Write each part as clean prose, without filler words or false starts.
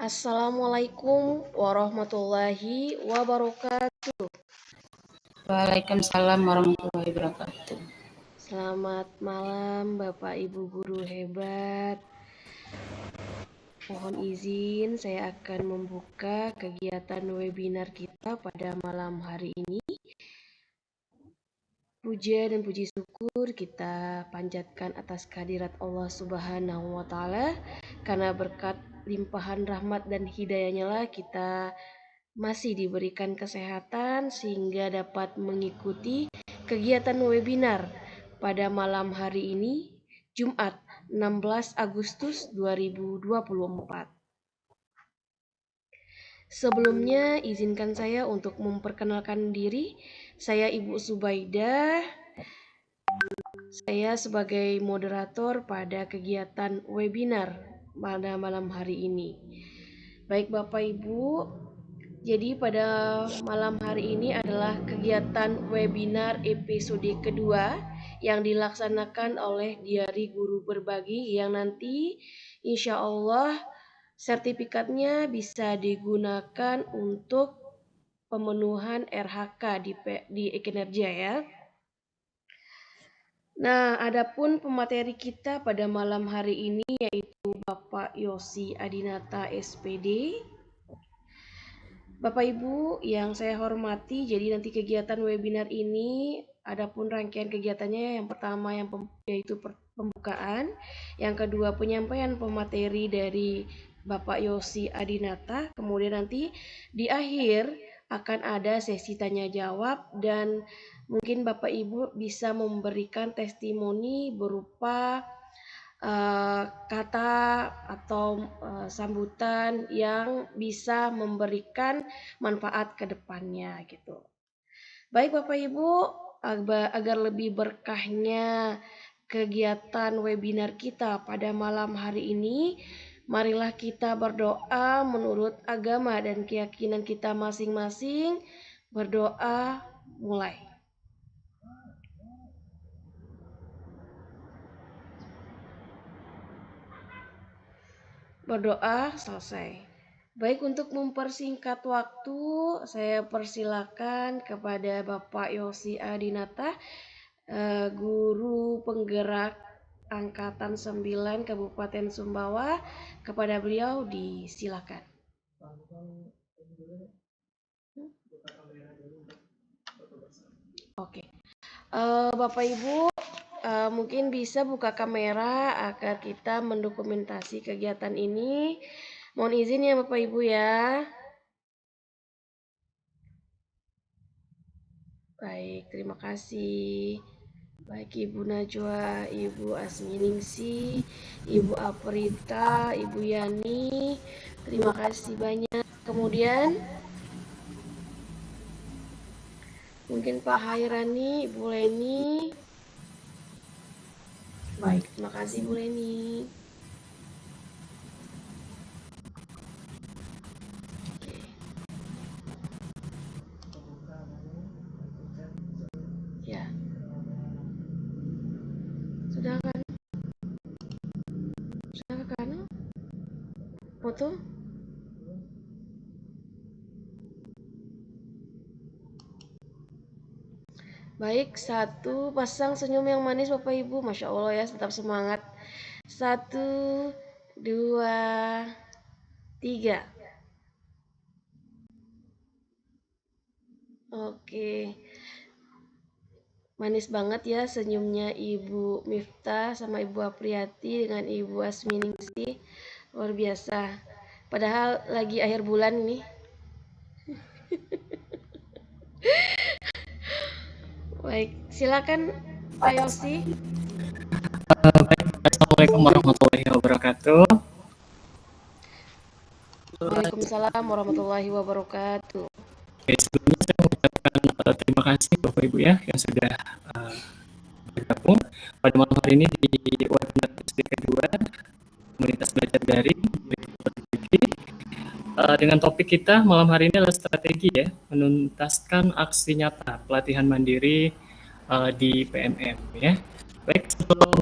Assalamualaikum warahmatullahi wabarakatuh. Waalaikumsalam warahmatullahi wabarakatuh. Selamat malam Bapak Ibu guru hebat. Mohon izin saya akan membuka kegiatan webinar kita pada malam hari ini. Puja dan puji syukur kita panjatkan atas kehadirat Allah Subhanahu wa Ta'ala, karena berkat limpahan rahmat dan hidayahnya lah kita masih diberikan kesehatan sehingga dapat mengikuti kegiatan webinar pada malam hari ini, Jumat 16 Agustus 2024. Sebelumnya izinkan saya untuk memperkenalkan diri. Saya Ibu Subaidah. Saya sebagai moderator pada kegiatan webinar pada malam hari ini. Baik Bapak Ibu, jadi pada malam hari ini adalah kegiatan webinar episode kedua yang dilaksanakan oleh Diari Guru Berbagi, yang nanti insya Allah sertifikatnya bisa digunakan untuk pemenuhan RHK di Kinerja ya. Nah, adapun pemateri kita pada malam hari ini yaitu Bapak Yosi Adinata SPD. Bapak Ibu yang saya hormati, jadi nanti kegiatan webinar ini adapun rangkaian kegiatannya, yang pertama yaitu pembukaan, yang kedua penyampaian pemateri dari Bapak Yosi Adinata, kemudian nanti di akhir akan ada sesi tanya jawab dan mungkin Bapak Ibu bisa memberikan testimoni berupa kata atau sambutan yang bisa memberikan manfaat ke depannya gitu. Baik Bapak Ibu, agar lebih berkahnya kegiatan webinar kita pada malam hari ini, marilah kita berdoa menurut agama dan keyakinan kita masing-masing. Berdoa mulai. Berdoa selesai. Baik, untuk mempersingkat waktu, saya persilakan kepada Bapak Yosi Adinata, Guru Penggerak Angkatan 9 Kabupaten Sumbawa. Kepada beliau disilakan. Oke. Bapak Ibu mungkin bisa buka kamera agar kita mendokumentasi kegiatan ini. Mohon izin ya Bapak Ibu ya. Baik, terima kasih. Baik Ibu Najwa, Ibu Asminingsi, Ibu Aprita, Ibu Yani, terima kasih banyak. Kemudian mungkin Pak Hairani, Ibu Leni. Baik, terima kasih Bu Leni. Oke. Ya. Sudah kan? Sudah kan? Foto? Baik, satu pasang senyum yang manis Bapak Ibu. Masya Allah ya, tetap semangat. 1, 2, 3. Oke. Manis banget ya senyumnya Ibu Miftah sama Ibu Apriati dengan Ibu Asminingsi. Luar biasa. Padahal lagi akhir bulan ini. Baik, silakan Pak Yosi. Baik, Assalamualaikum warahmatullahi wabarakatuh. Waalaikumsalam warahmatullahi wabarakatuh. Oke, sebelumnya saya mengucapkan terima kasih Bapak Ibu ya yang sudah bergabung pada malam hari ini di webinar episode kedua Komunitas Belajar Daring dengan topik kita malam hari ini adalah strategi ya menuntaskan aksi nyata pelatihan mandiri di PMM ya. Baik, sebelum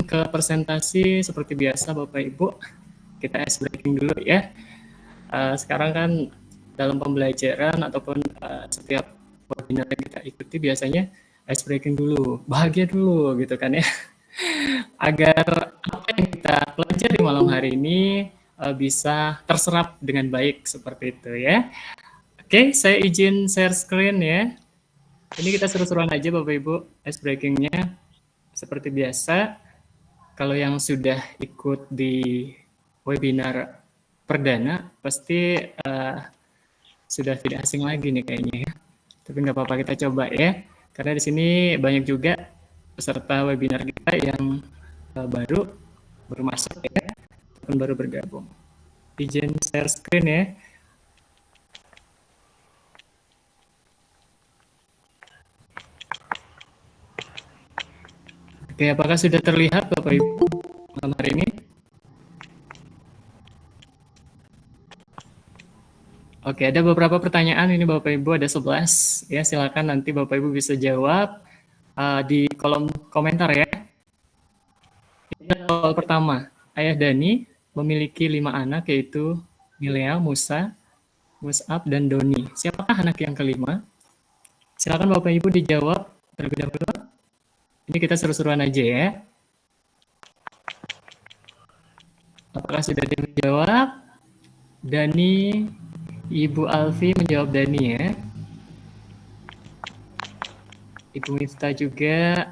ke presentasi seperti biasa Bapak Ibu, kita ice breaking dulu ya. sekarang kan dalam pembelajaran ataupun setiap webinar yang kita ikuti biasanya ice breaking dulu, bahagia dulu gitu kan ya. Agar apa yang kita pelajari malam hari ini bisa terserap dengan baik seperti itu ya. Oke, saya izin share screen ya. Ini kita seru-seruan aja Bapak Ibu, ice breaking-nya seperti biasa. Kalau yang sudah ikut di webinar perdana, pasti sudah tidak asing lagi nih kayaknya ya. Tapi nggak apa-apa, kita coba ya. Karena di sini banyak juga peserta webinar kita yang baru masuk ya, ataupun baru bergabung. Izin share screen ya. Oke, apakah sudah terlihat Bapak Ibu malam hari ini? Oke, ada beberapa pertanyaan ini Bapak Ibu, ada 11 ya. Silakan nanti Bapak Ibu bisa jawab di kolom komentar ya. Ini soal pertama. Ayah Dani memiliki 5 anak yaitu Milea, Musa, Mus'ab, dan Doni. Siapakah anak yang kelima? Silakan Bapak Ibu dijawab terlebih dahulu. Ini kita seru-seruan aja ya. Apakah sudah dijawab? Dani, Ibu Alfi menjawab Dani ya. Ibu Miftah juga,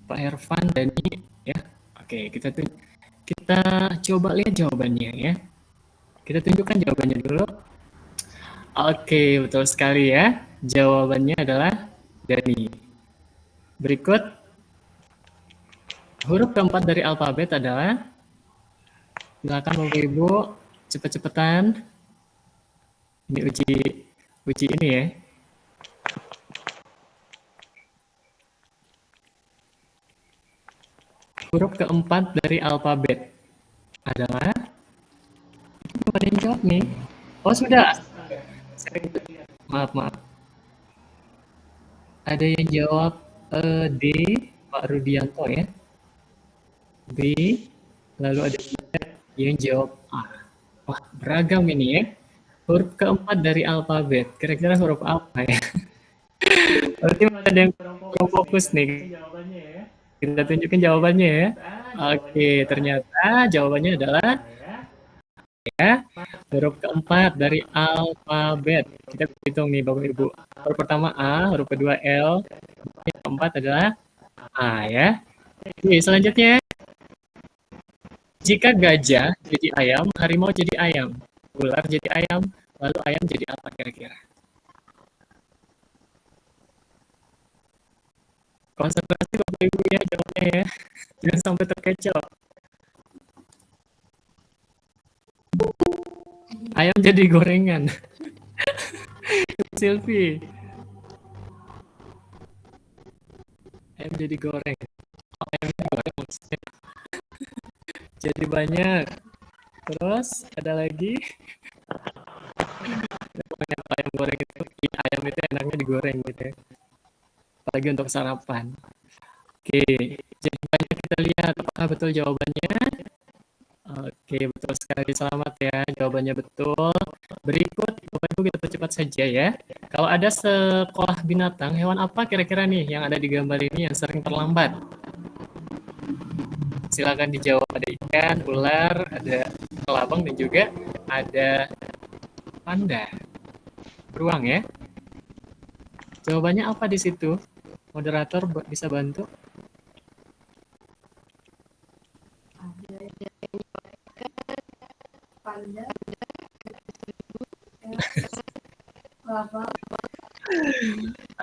Pak Hervan, Dani ya. Oke, kita coba lihat jawabannya ya. Kita tunjukkan jawabannya dulu. Oke, betul sekali ya. Jawabannya adalah Dani. Berikut huruf keempat dari alfabet adalah, silakan Bapak Ibu cepet-cepetan. Ini uji ini ya. Huruf keempat dari alfabet adalah, belum ada yang jawab nih. Oh sudah. Maaf. Ada yang jawab D, Pak Rudianto ya. B, lalu ada yang jawab A. Wah, beragam ini ya. Huruf keempat dari alfabet. Kira-kira huruf apa ya? Berarti ada yang kurang fokus nih jawabannya ya. Kita tunjukin jawabannya ya. Oke, ternyata jawabannya adalah ya, huruf keempat dari alfabet. Kita hitung nih Bapak Ibu. Huruf pertama A, huruf kedua L, yang keempat adalah A ya. Oke, selanjutnya, jika gajah jadi ayam, harimau jadi ayam, ular jadi ayam, lalu ayam jadi apa kira-kira? Konsentrasi Bapak Ibu ya jawabnya ya. Jangan sampai terkecoh. Ayam jadi gorengan. Silvi. Ayam jadi goreng. Oh, ayam jadi goreng maksudnya. Jadi banyak. Terus ada lagi. Ayam goreng itu, ayam itu enaknya digoreng gitu ya. Apalagi untuk sarapan. Oke, jadi banyak kita lihat apakah betul jawabannya. Oke, betul sekali. Selamat ya, jawabannya betul. Berikut, Bapak Ibu kita percepat saja ya. Kalau ada sekolah binatang, hewan apa kira-kira nih yang ada di gambar ini yang sering terlambat? Silakan dijawab. Ada ikan, ular, ada kelabang, dan juga ada panda. Beruang ya. Jawabannya apa di situ? Moderator bisa bantu?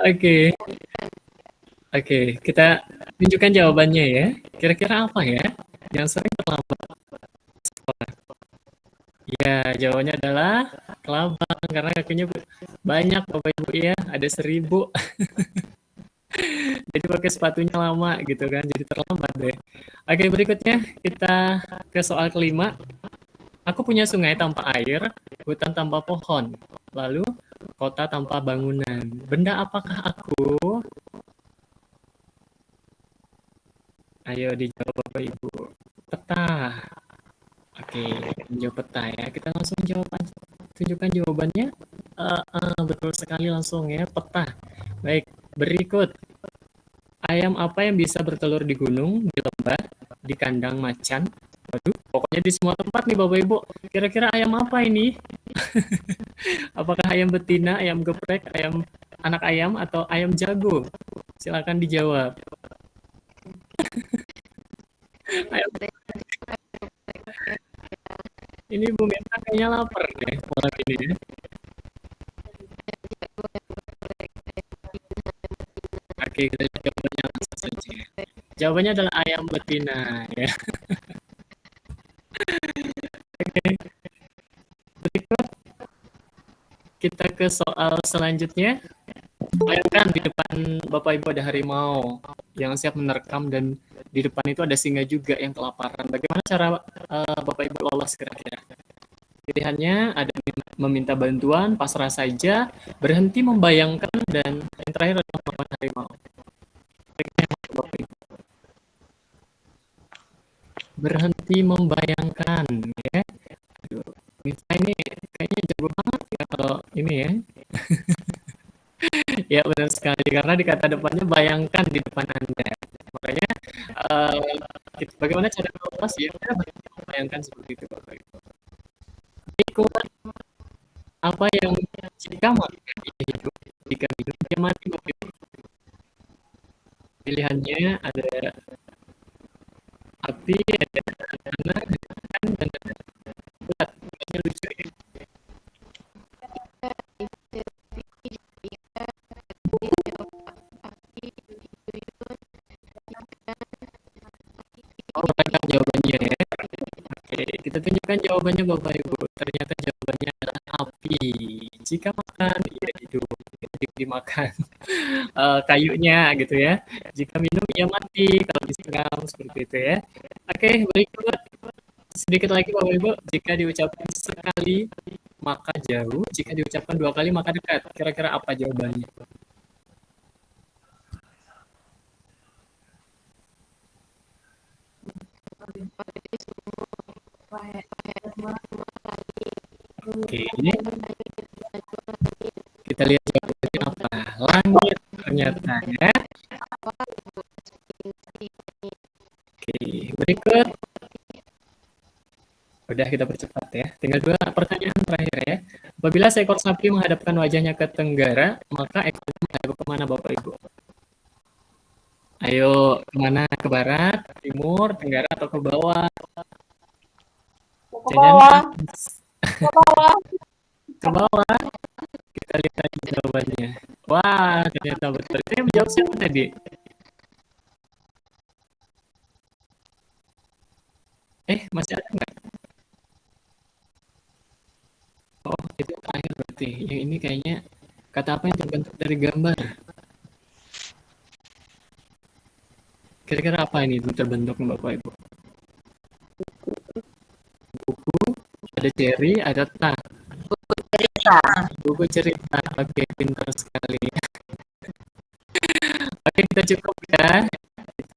Oke, kita tunjukkan jawabannya ya. Kira-kira apa ya yang sering terlambat sekolah? Ya, jawabannya adalah kelabang karena kakinya banyak Bapak Ibu ya, ada 1000. Jadi pakai sepatunya lama gitu kan, jadi terlambat deh. Oke, berikutnya kita ke soal kelima. Aku punya sungai tanpa air, hutan tanpa pohon, lalu kota tanpa bangunan. Benda apakah aku? Ayo dijawab Bapak Ibu. Peta. Oke, menjawab peta ya. Kita langsung jawab aja. tunjukkan jawabannya. Betul sekali langsung ya, peta. Baik, berikut. Ayam apa yang bisa bertelur di gunung, di lembah, di kandang macan? Waduh, pokoknya di semua tempat nih Bapak Ibu. Kira-kira ayam apa ini? Apakah ayam betina, ayam geprek, ayam anak ayam, atau ayam jago? Silakan dijawab. Ayam, ini Bu Meta kayaknya lapar deh malam ini ya. Oke, kita jawabannya langsung saja. Jawabannya adalah ayam betina ya. Oke, berikut kita ke soal selanjutnya. Bayangkan di depan Bapak Ibu ada harimau yang siap menerkam dan di depan itu ada singa juga yang kelaparan. Bagaimana cara Bapak Ibu lolos kira-kira? Pilihannya ada meminta bantuan, pasrah saja, berhenti membayangkan, dan yang terakhir adalah melawan harimau. Bapak Ibu. Berhenti membayangkan ya. Aduh, Mita ini kayaknya jago banget ya kalau ini ya. Ya benar sekali karena di kata depannya bayangkan di depan Anda. Makanya bagaimana cara melepas ya? Kita bayangkan seperti itu Bapak Ibu. Berikut apa yang jika mati dia hidup, jika hidup dia mati Bapak Ibu. Pilihannya ada api, ada tanah, dan ada bulat. Kayaknya lucu ya. Oh, ragam jawabannya ya. Oke, kita tunjukkan jawabannya Bapak Ibu. Ternyata jawabannya adalah api. Jika makan, ia hidup. Jika dimakan kayunya gitu ya. Jika minum, ia mati. Kalau disiram seperti itu ya. Oke, berikut sedikit lagi Bapak Ibu. Jika diucapkan sekali, maka jauh. Jika diucapkan 2 kali, maka dekat. Kira-kira apa jawabannya? Oke, ini kita lihat jawabannya apa. Langit ternyata ya. Oke, berikut. Udah kita percepat ya. Tinggal 2 pertanyaan terakhir ya. Apabila seekor sapi menghadapkan wajahnya ke tenggara, maka ekornya menghadap kemana Bapak Ibu? Ayo, kemana? Ke barat, timur, tenggara, atau ke bawah? Ke bawah. Ke bawah. Ke bawah. Kita lihat aja jawabannya. Wah, ternyata betul. Itu yang menjawab siapa tadi? Masih ada nggak? Oh, itu terakhir berarti. Yang ini kayaknya kata apa yang terbentuk dari gambar? Kira-kira apa ini terbentuk Bapak Ibu? Buku, ada cherry, ada tas. Buku cerita. Oke, pintar sekali. Oke, kita cukup ya.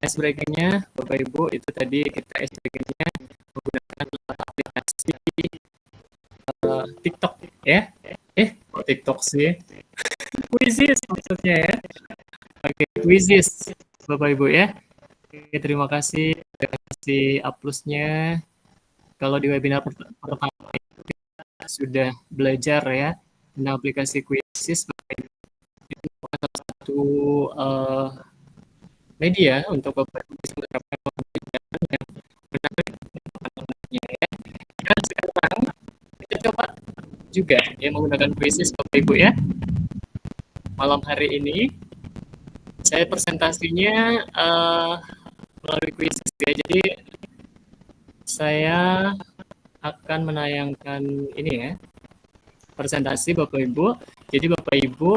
Ice breakingnya, Bapak Ibu, itu tadi kita ice breakingnya menggunakan aplikasi TikTok ya. TikTok sih. Quizzes maksudnya ya. Oke, Quizzes Bapak Ibu ya. Oke, terima kasih. Terima kasih uploadnya. Kalau di webinar pertama kita sudah belajar ya tentang aplikasi Quizzes. Itu salah satu media untuk Bapak Ibu bisa menerapkan pembelajaran yang menarik ya. Dan sekarang kita coba juga ya menggunakan Quizzes Bapak Ibu ya. Malam hari ini saya presentasinya melalui Quizzes ya. Jadi saya akan menayangkan ini ya presentasi Bapak Ibu. Jadi Bapak Ibu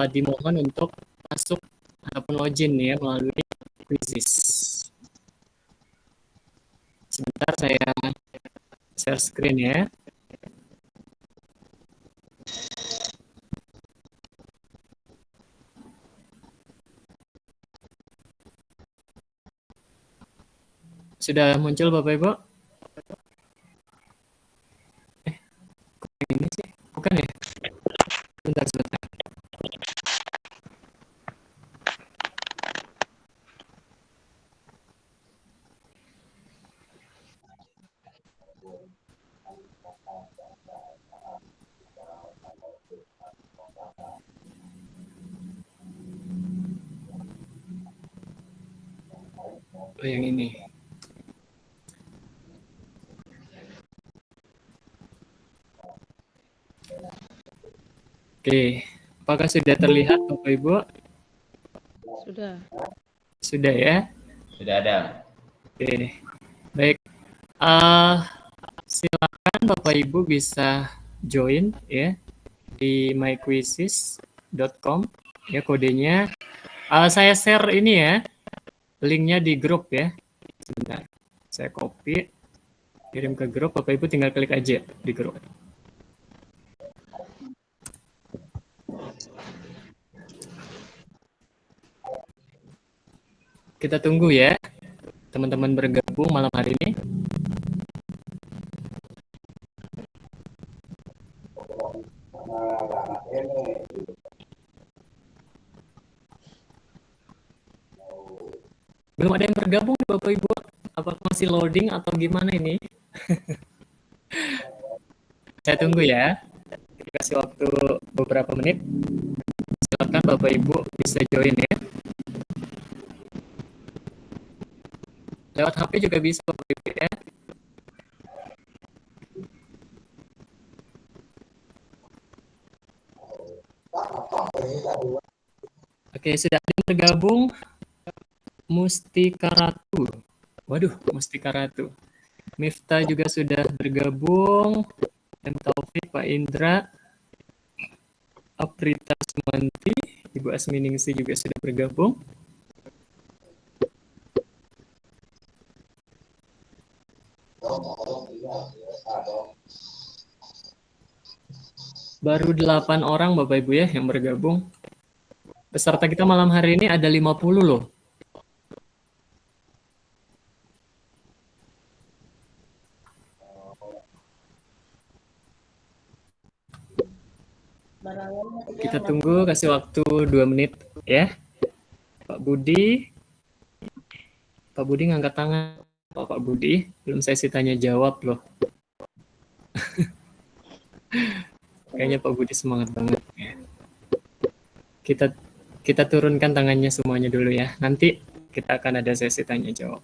dimohon untuk masuk ataupun login ya melalui Quizzes. Sebentar saya share screen ya. Sudah muncul Bapak Ibu? Oh, yang ini. Oke, apakah sudah terlihat Bapak Ibu? Sudah. Sudah ya? Sudah ada. Oke, baik. Uh, Silakan Bapak Ibu bisa join ya di myquizzes.com ya kodenya. Saya share ini ya, linknya di grup ya. Sebentar, saya copy, kirim ke grup. Bapak Ibu tinggal klik aja di grup. Kita tunggu ya, teman-teman bergabung malam hari ini. Belum ada yang bergabung Bapak Ibu? Apakah masih loading atau gimana ini? Saya tunggu ya. Kasih waktu beberapa menit. Silakan Bapak Ibu bisa join ya. Lewat HP juga bisa Bapak Ibu ya. Oke, sudah ada yang bergabung. Mustika Ratu. Waduh, Mustika Ratu. Miftah juga sudah bergabung. M. Taufik, Pak Indra, Aprita Sumanti, Ibu Asminingsi juga sudah bergabung. Baru 8 orang Bapak Ibu ya yang bergabung. Peserta kita malam hari ini ada 50 loh. Kita tunggu, kasih waktu 2 menit ya. Pak Budi. Pak Budi ngangkat tangan. Pak Budi, belum sesi tanya jawab loh. Kayaknya Pak Budi semangat banget ya. Kita turunkan tangannya semuanya dulu ya. Nanti kita akan ada sesi tanya jawab.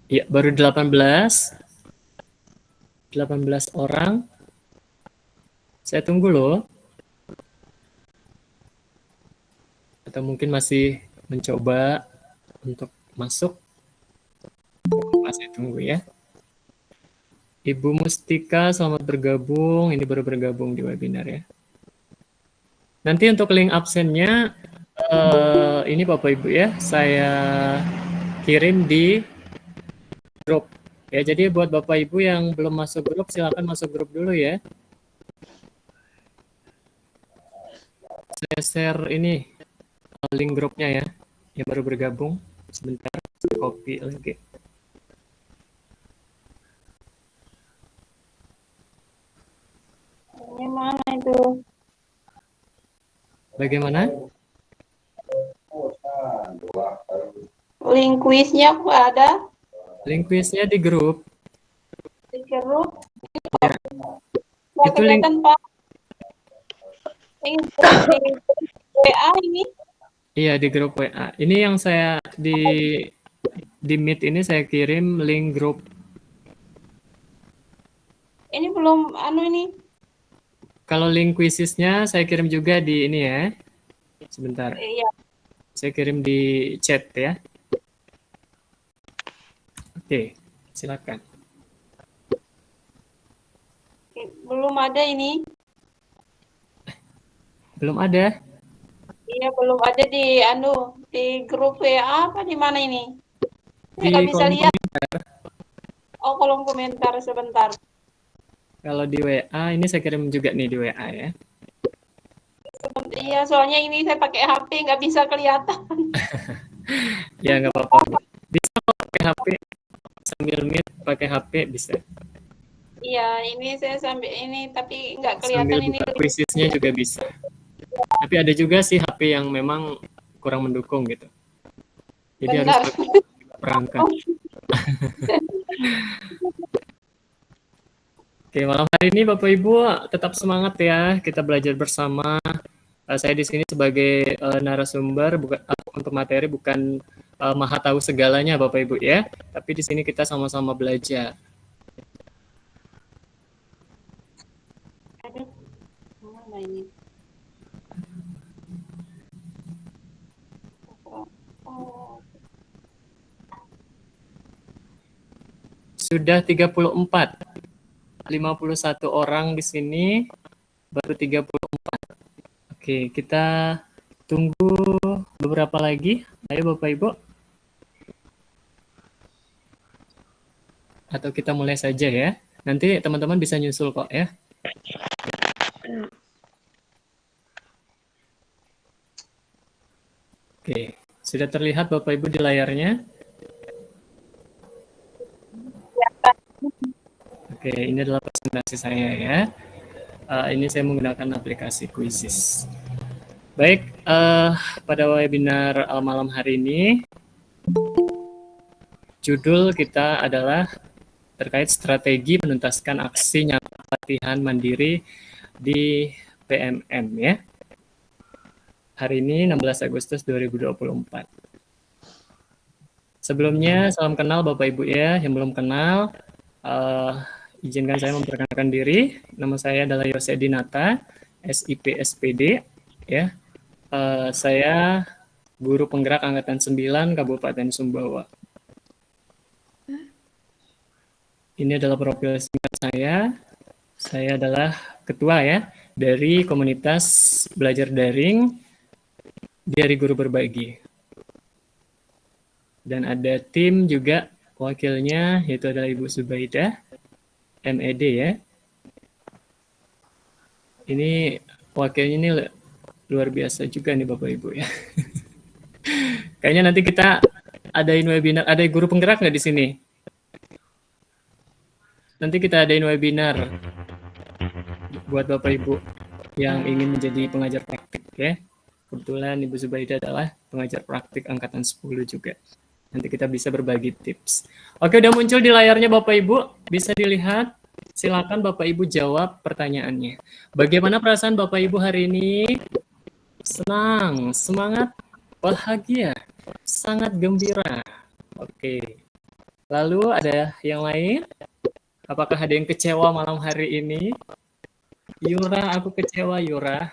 Ya, baru 18 orang. Saya tunggu loh. Atau mungkin masih mencoba untuk masuk. Masih tunggu ya. Ibu Mustika, selamat bergabung. Ini baru bergabung di webinar ya. Nanti untuk link absennya, ini Bapak Ibu ya, saya kirim di grup. Ya, jadi buat Bapak Ibu yang belum masuk grup, silakan masuk grup dulu ya. Saya share ini link grupnya ya, yang baru bergabung. Sebentar, saya copy lagi. Ini mana itu? Bagaimana? Link kuisnya aku ada Link quiznya di grup. di grup. Ya. Nggak Itu link. kelihatan, Pak. Ini di WA ini. Iya, di grup WA. Ini yang saya di Meet ini saya kirim link grup. Ini belum ini. Kalau link quizesnya saya kirim juga di ini ya. Sebentar. Iya. Saya kirim di chat ya. Oke, silakan. Belum ada ini. Belum ada? Iya, belum ada di grup WA apa di mana ini? Di Saya nggak bisa kolom lihat. komentar. Oh, kolom komentar sebentar. Kalau di WA, ini saya kirim juga nih di WA ya. Iya, soalnya ini saya pakai HP nggak bisa kelihatan. Ya, nggak apa-apa. Bisa kok pakai HP. Sambil Meet pakai HP bisa. Iya, ini saya sambil ini tapi nggak kelihatan Sambil ini. buka quizesnya juga bisa. Tapi ada juga sih HP yang memang kurang mendukung gitu. Jadi harus Benar. perangkat. Oke, malam hari ini Bapak Ibu tetap semangat ya. Kita belajar bersama. Saya di sini sebagai narasumber, bukan untuk materi, bukan maha tahu segalanya Bapak Ibu ya. Tapi di sini kita sama-sama belajar. Mana ini? Oh, Sudah 34. 51 orang di sini, baru 34. Oke, kita tunggu beberapa lagi. Ayo Bapak Ibu. Atau kita mulai saja ya. Nanti teman-teman bisa nyusul kok ya. Oke, sudah terlihat Bapak Ibu di layarnya? Oke, ini adalah presentasi saya ya. Ini saya menggunakan aplikasi Quizzes. Baik, pada webinar malam hari ini, judul kita adalah terkait strategi menuntaskan aksi nyata latihan mandiri di PMM ya. Hari ini 16 Agustus 2024. Sebelumnya, salam kenal Bapak Ibu ya. Yang belum kenal, izinkan saya memperkenalkan diri. Nama saya adalah Yosi Adinata, SIP SPD ya. Saya guru penggerak angkatan 9 Kabupaten Sumbawa. Ini adalah profil singkat saya. Saya adalah ketua ya dari komunitas belajar daring dari Guru Berbagi. Dan ada tim juga wakilnya, yaitu adalah Ibu Subaidah, MED ya. Ini wakilnya ini luar biasa juga nih Bapak Ibu ya. Kayaknya nanti kita adain webinar, ada guru penggerak nggak di sini? Nanti kita adain webinar buat Bapak Ibu yang ingin menjadi pengajar praktik ya. Kebetulan Ibu Subaidah adalah pengajar praktik angkatan 10 juga. Nanti kita bisa berbagi tips. Oke, udah muncul di layarnya Bapak Ibu. Bisa dilihat. Silakan Bapak Ibu jawab pertanyaannya. Bagaimana perasaan Bapak Ibu hari ini? Senang, semangat, bahagia, sangat gembira. Oke. Lalu ada yang lain? Apakah ada yang kecewa malam hari ini? Yura, aku kecewa Yura.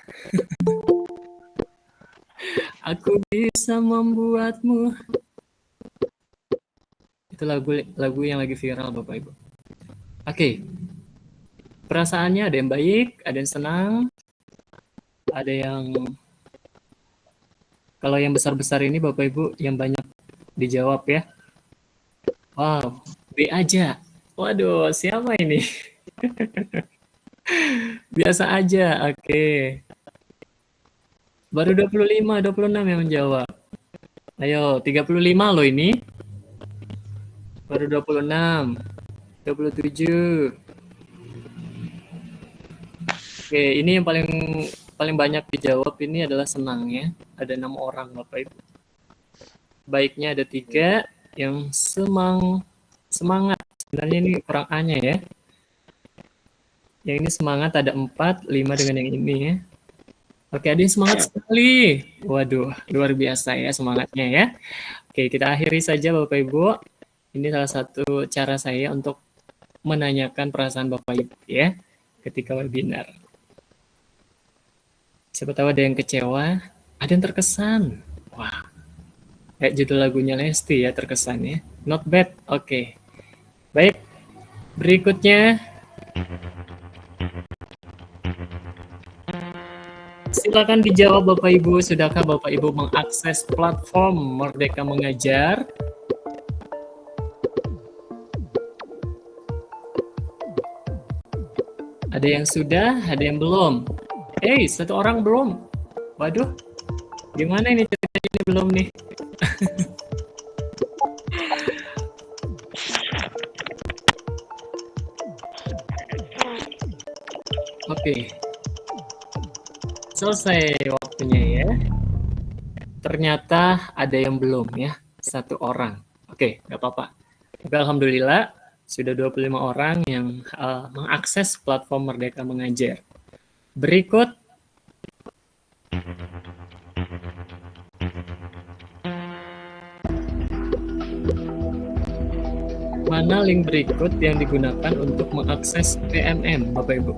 Aku bisa membuatmu. Itu lagu yang lagi viral Bapak Ibu. Oke. Perasaannya ada yang baik, ada yang senang, ada yang kalau yang besar-besar ini Bapak Ibu yang banyak dijawab ya. Wow, B aja. Waduh, siapa ini? Biasa aja, oke. Baru 25, 26 yang menjawab. Ayo, 35 loh ini. Baru 26, 27. Oke, ini yang paling banyak dijawab ini adalah senang ya. Ada 6 orang Bapak Ibu. Baiknya ada 3, yang semangat. Sebenarnya ini kurang A-nya ya. Yang ini semangat ada 4, 5 dengan yang ini ya. Oke, ada yang semangat sekali. Waduh, luar biasa ya semangatnya ya. Oke, kita akhiri saja Bapak Ibu. Ini salah satu cara saya untuk menanyakan perasaan Bapak Ibu ya ketika webinar. Siapa tahu ada yang kecewa, ada yang terkesan. Wah, kayak judul lagunya Lesti ya, terkesan ya. Not bad, oke. Baik, berikutnya. Silakan dijawab Bapak Ibu, sudahkah Bapak Ibu mengakses platform Merdeka Mengajar? Ada yang sudah, ada yang belum. Satu orang belum. Waduh, gimana ini ceritanya ini belum nih? Oke. Selesai waktu waktunya ya. Ternyata ada yang belum ya, 1 orang. Oke, nggak apa-apa. Tapi alhamdulillah sudah 25 orang yang mengakses platform Merdeka Mengajar. Berikut mana link berikut yang digunakan untuk mengakses PMM, Bapak Ibu?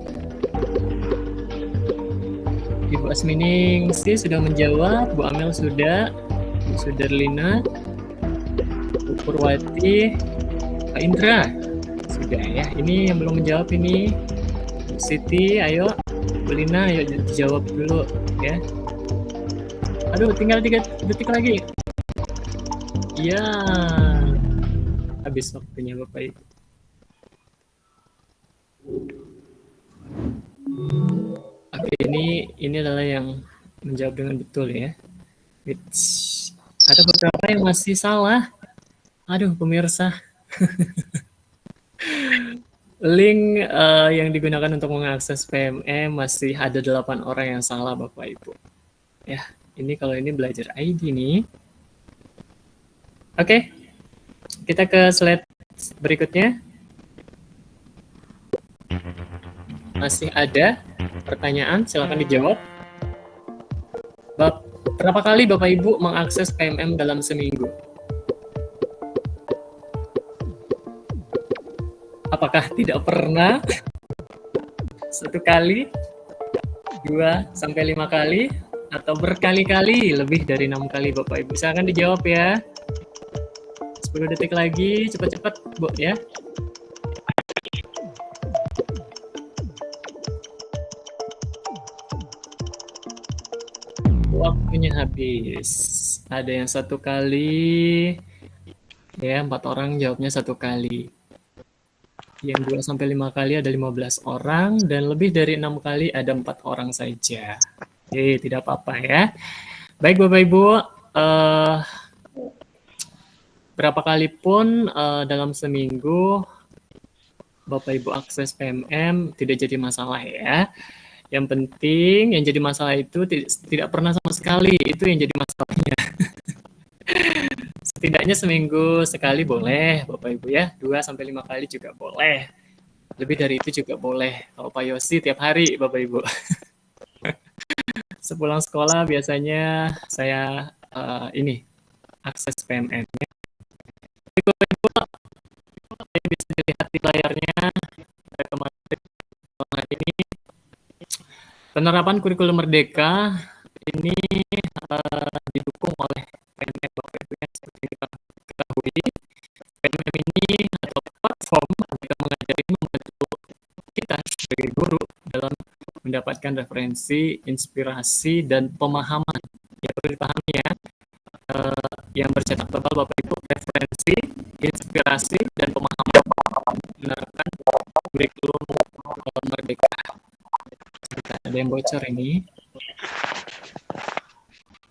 Ibu Asmining sudah menjawab, Bu Amel sudah, Bu Sudarlina, Bu Purwati, Pak Indra sudah ya. Ini yang belum menjawab ini, Bu Siti, ayo, Bu Lina, ayo dijawab dulu ya. Aduh, tinggal 3 detik lagi. Ya, habis waktunya Bapak Ibu. Oke, ini adalah yang menjawab dengan betul ya. Ada beberapa yang masih salah. Aduh, pemirsa. Link yang digunakan untuk mengakses PMM masih ada 8 orang yang salah, Bapak Ibu. Ya, ini kalau ini belajar ID nih. Oke, kita ke slide berikutnya. Masih ada pertanyaan, silakan dijawab. Berapa kali Bapak Ibu mengakses PMM dalam seminggu? Apakah tidak pernah? 1 kali, 2 sampai 5 kali, atau berkali-kali, lebih dari 6 kali Bapak Ibu? Silakan dijawab ya. 10 detik lagi, cepat-cepat Bu ya. Waktunya habis. Ada yang 1 kali, ya 4 orang jawabnya 1 kali. Yang 2 sampai 5 kali ada 15 orang, dan lebih dari 6 kali ada 4 orang saja. Oke, tidak apa-apa ya. Baik Bapak Ibu, berapa kali pun dalam seminggu Bapak Ibu akses PMM tidak jadi masalah ya. Yang penting yang jadi masalah itu tidak pernah sama sekali, itu yang jadi masalahnya. Setidaknya seminggu sekali boleh Bapak Ibu ya, 2 sampai 5 kali juga boleh. Lebih dari itu juga boleh. Kalau Pak Yosi tiap hari Bapak Ibu. Sepulang sekolah biasanya saya akses PMM. Bapak Ibu, yang bisa dilihat di layarnya kemarin ini penerapan kurikulum Merdeka ini didukung oleh PMM Bapak Ibu yang seperti kita ketahui. PMM ini atau platform Merdeka Mengajar ini membantu kita sebagai guru dalam mendapatkan referensi, inspirasi, dan pemahaman. Ya perlu dipahami ya, yang bercetak tebal Bapak Ibu, referensi, inspirasi, dan pemahaman menerapkan kurikulum Merdeka. Ada yang bocor ini.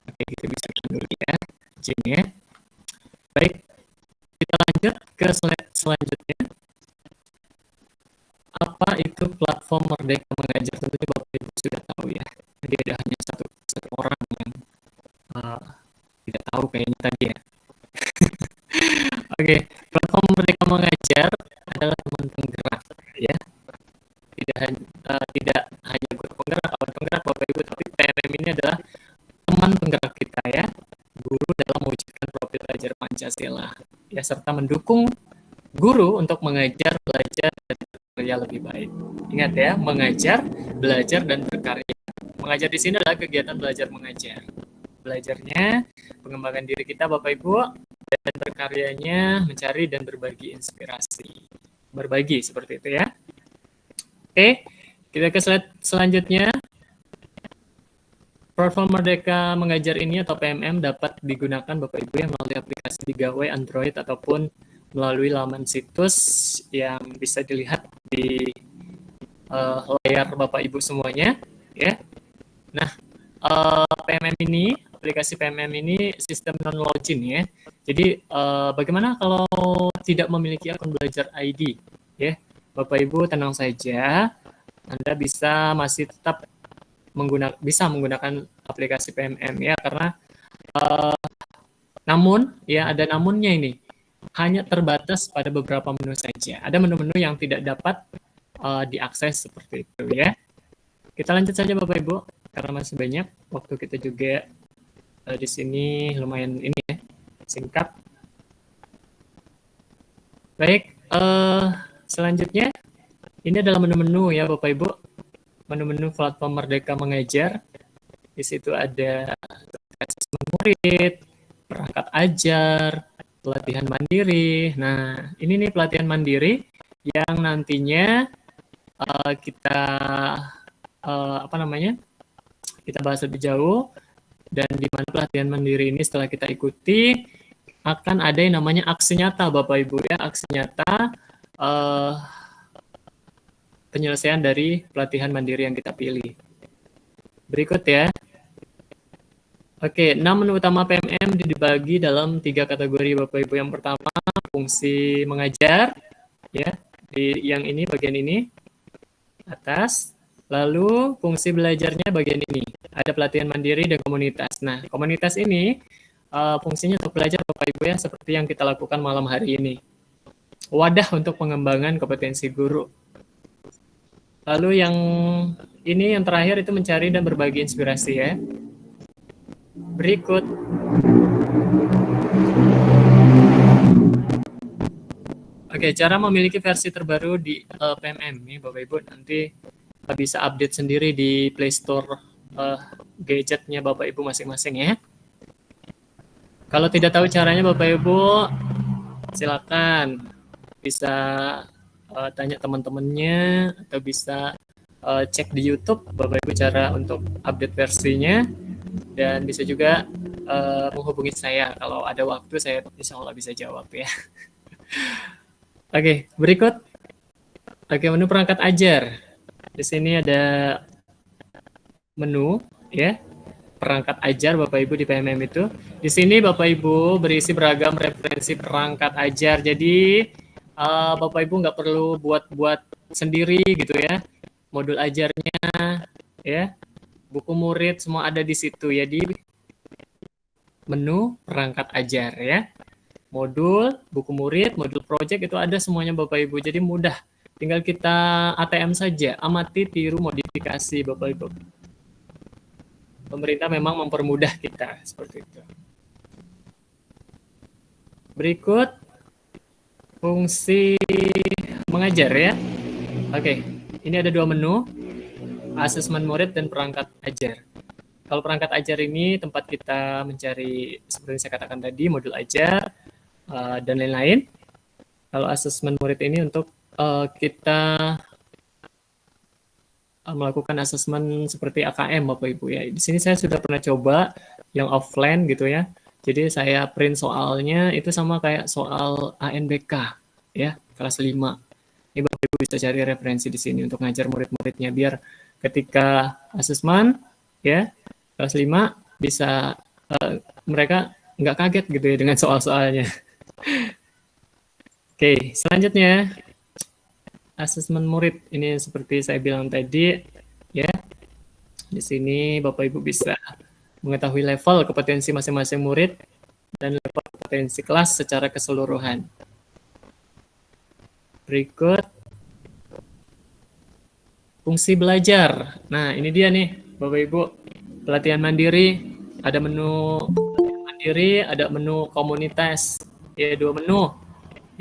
Oke, kita bisa dulu ya, izin ya. Baik, kita lanjut ke slide selanjutnya. Apa itu platform Merdeka Mengajar? Tentunya Bapak Ibu sudah tahu ya. Jadi ada hanya satu orang yang tidak tahu kayaknya tadi ya. Oke, platform Merdeka Mengajar adalah teman penggerak ya. Tidak hanya guru penggerak, kawan penggerak Bapak Ibu, tapi PMM ini adalah teman penggerak kita ya, guru dalam mewujudkan profil belajar Pancasila ya, serta mendukung guru untuk mengajar, belajar, dan berkarya lebih baik. Ingat ya, mengajar, belajar, dan berkarya. Mengajar di sini adalah kegiatan belajar mengajar. Belajarnya pengembangan diri kita Bapak Ibu, dan berkaryanya mencari dan berbagi inspirasi. Berbagi seperti itu ya. Oke, kita ke slide selanjutnya. Platform Merdeka Mengajar ini atau PMM dapat digunakan Bapak Ibu yang melalui aplikasi di gawai Android ataupun melalui laman situs yang bisa dilihat di layar Bapak Ibu semuanya ya. Nah, PMM ini, aplikasi PMM ini sistem non-login ya. Jadi bagaimana kalau tidak memiliki akun belajar ID ya? Bapak Ibu tenang saja, Anda masih tetap bisa menggunakan aplikasi PMM ya, karena namun ya ada namunnya ini, hanya terbatas pada beberapa menu saja. Ada menu-menu yang tidak dapat diakses seperti itu ya. Kita lanjut saja Bapak Ibu, karena masih banyak waktu kita juga di sini lumayan ini ya, singkat. Baik, selanjutnya ini adalah menu-menu ya Bapak Ibu, menu-menu platform Merdeka Mengajar. Di situ ada asesmen murid, perangkat ajar, pelatihan mandiri. Nah, ini nih pelatihan mandiri yang nantinya kita kita bahas lebih jauh, dan di mana pelatihan mandiri ini setelah kita ikuti akan ada yang namanya aksi nyata Bapak Ibu ya, aksi nyata penyelesaian dari pelatihan mandiri yang kita pilih. Berikut ya. Oke, 6 menu utama PMM dibagi dalam 3 kategori Bapak Ibu. Yang pertama, fungsi mengajar ya, di yang ini bagian ini atas. Lalu fungsi belajarnya bagian ini. Ada pelatihan mandiri dan komunitas. Nah, komunitas ini fungsinya untuk belajar Bapak Ibu ya, seperti yang kita lakukan malam hari ini. Wadah untuk pengembangan kompetensi guru. Lalu yang ini yang terakhir itu mencari dan berbagi inspirasi ya. Berikut. Oke, cara memiliki versi terbaru di PMM nih Bapak Ibu, nanti bisa update sendiri di Play Store gadgetnya Bapak Ibu masing-masing ya. Kalau tidak tahu caranya Bapak Ibu, silakan bisa tanya teman-temannya atau bisa cek di YouTube Bapak Ibu cara untuk update versinya, dan bisa juga menghubungi saya kalau ada waktu, saya insya Allah bisa jawab ya. Oke, berikut. Oke, menu perangkat ajar. Di sini ada menu ya, perangkat ajar Bapak Ibu di PMM itu. Di sini Bapak Ibu berisi beragam referensi perangkat ajar. Jadi Bapak Ibu nggak perlu buat-buat sendiri gitu ya. Modul ajarnya ya, buku murid semua ada di situ ya, di menu perangkat ajar ya. Modul, buku murid, modul project itu ada semuanya Bapak Ibu. Jadi mudah. Tinggal kita ATM saja, amati, tiru, modifikasi Bapak Ibu. Pemerintah memang mempermudah kita seperti itu. Berikut fungsi mengajar ya. Oke, ini ada 2 menu, asesmen murid dan perangkat ajar. Kalau perangkat ajar ini tempat kita mencari seperti yang saya katakan tadi, modul ajar dan lain-lain. Kalau asesmen murid ini untuk kita melakukan asesmen seperti AKM Bapak Ibu ya. Di sini saya sudah pernah coba yang offline gitu ya. Jadi saya print soalnya itu sama kayak soal ANBK ya, kelas 5. Ini Bapak Ibu bisa cari referensi di sini untuk ngajar murid-muridnya, biar ketika asesmen ya kelas 5 bisa mereka nggak kaget gitu ya dengan soal-soalnya. Oke, selanjutnya asesmen murid. Ini seperti saya bilang tadi ya. Di sini Bapak Ibu bisa mengetahui level kompetensi masing-masing murid dan level kompetensi kelas secara keseluruhan. Berikut fungsi belajar. Nah, ini dia nih Bapak Ibu, pelatihan mandiri, ada menu mandiri, ada menu komunitas. Ya, 2 menu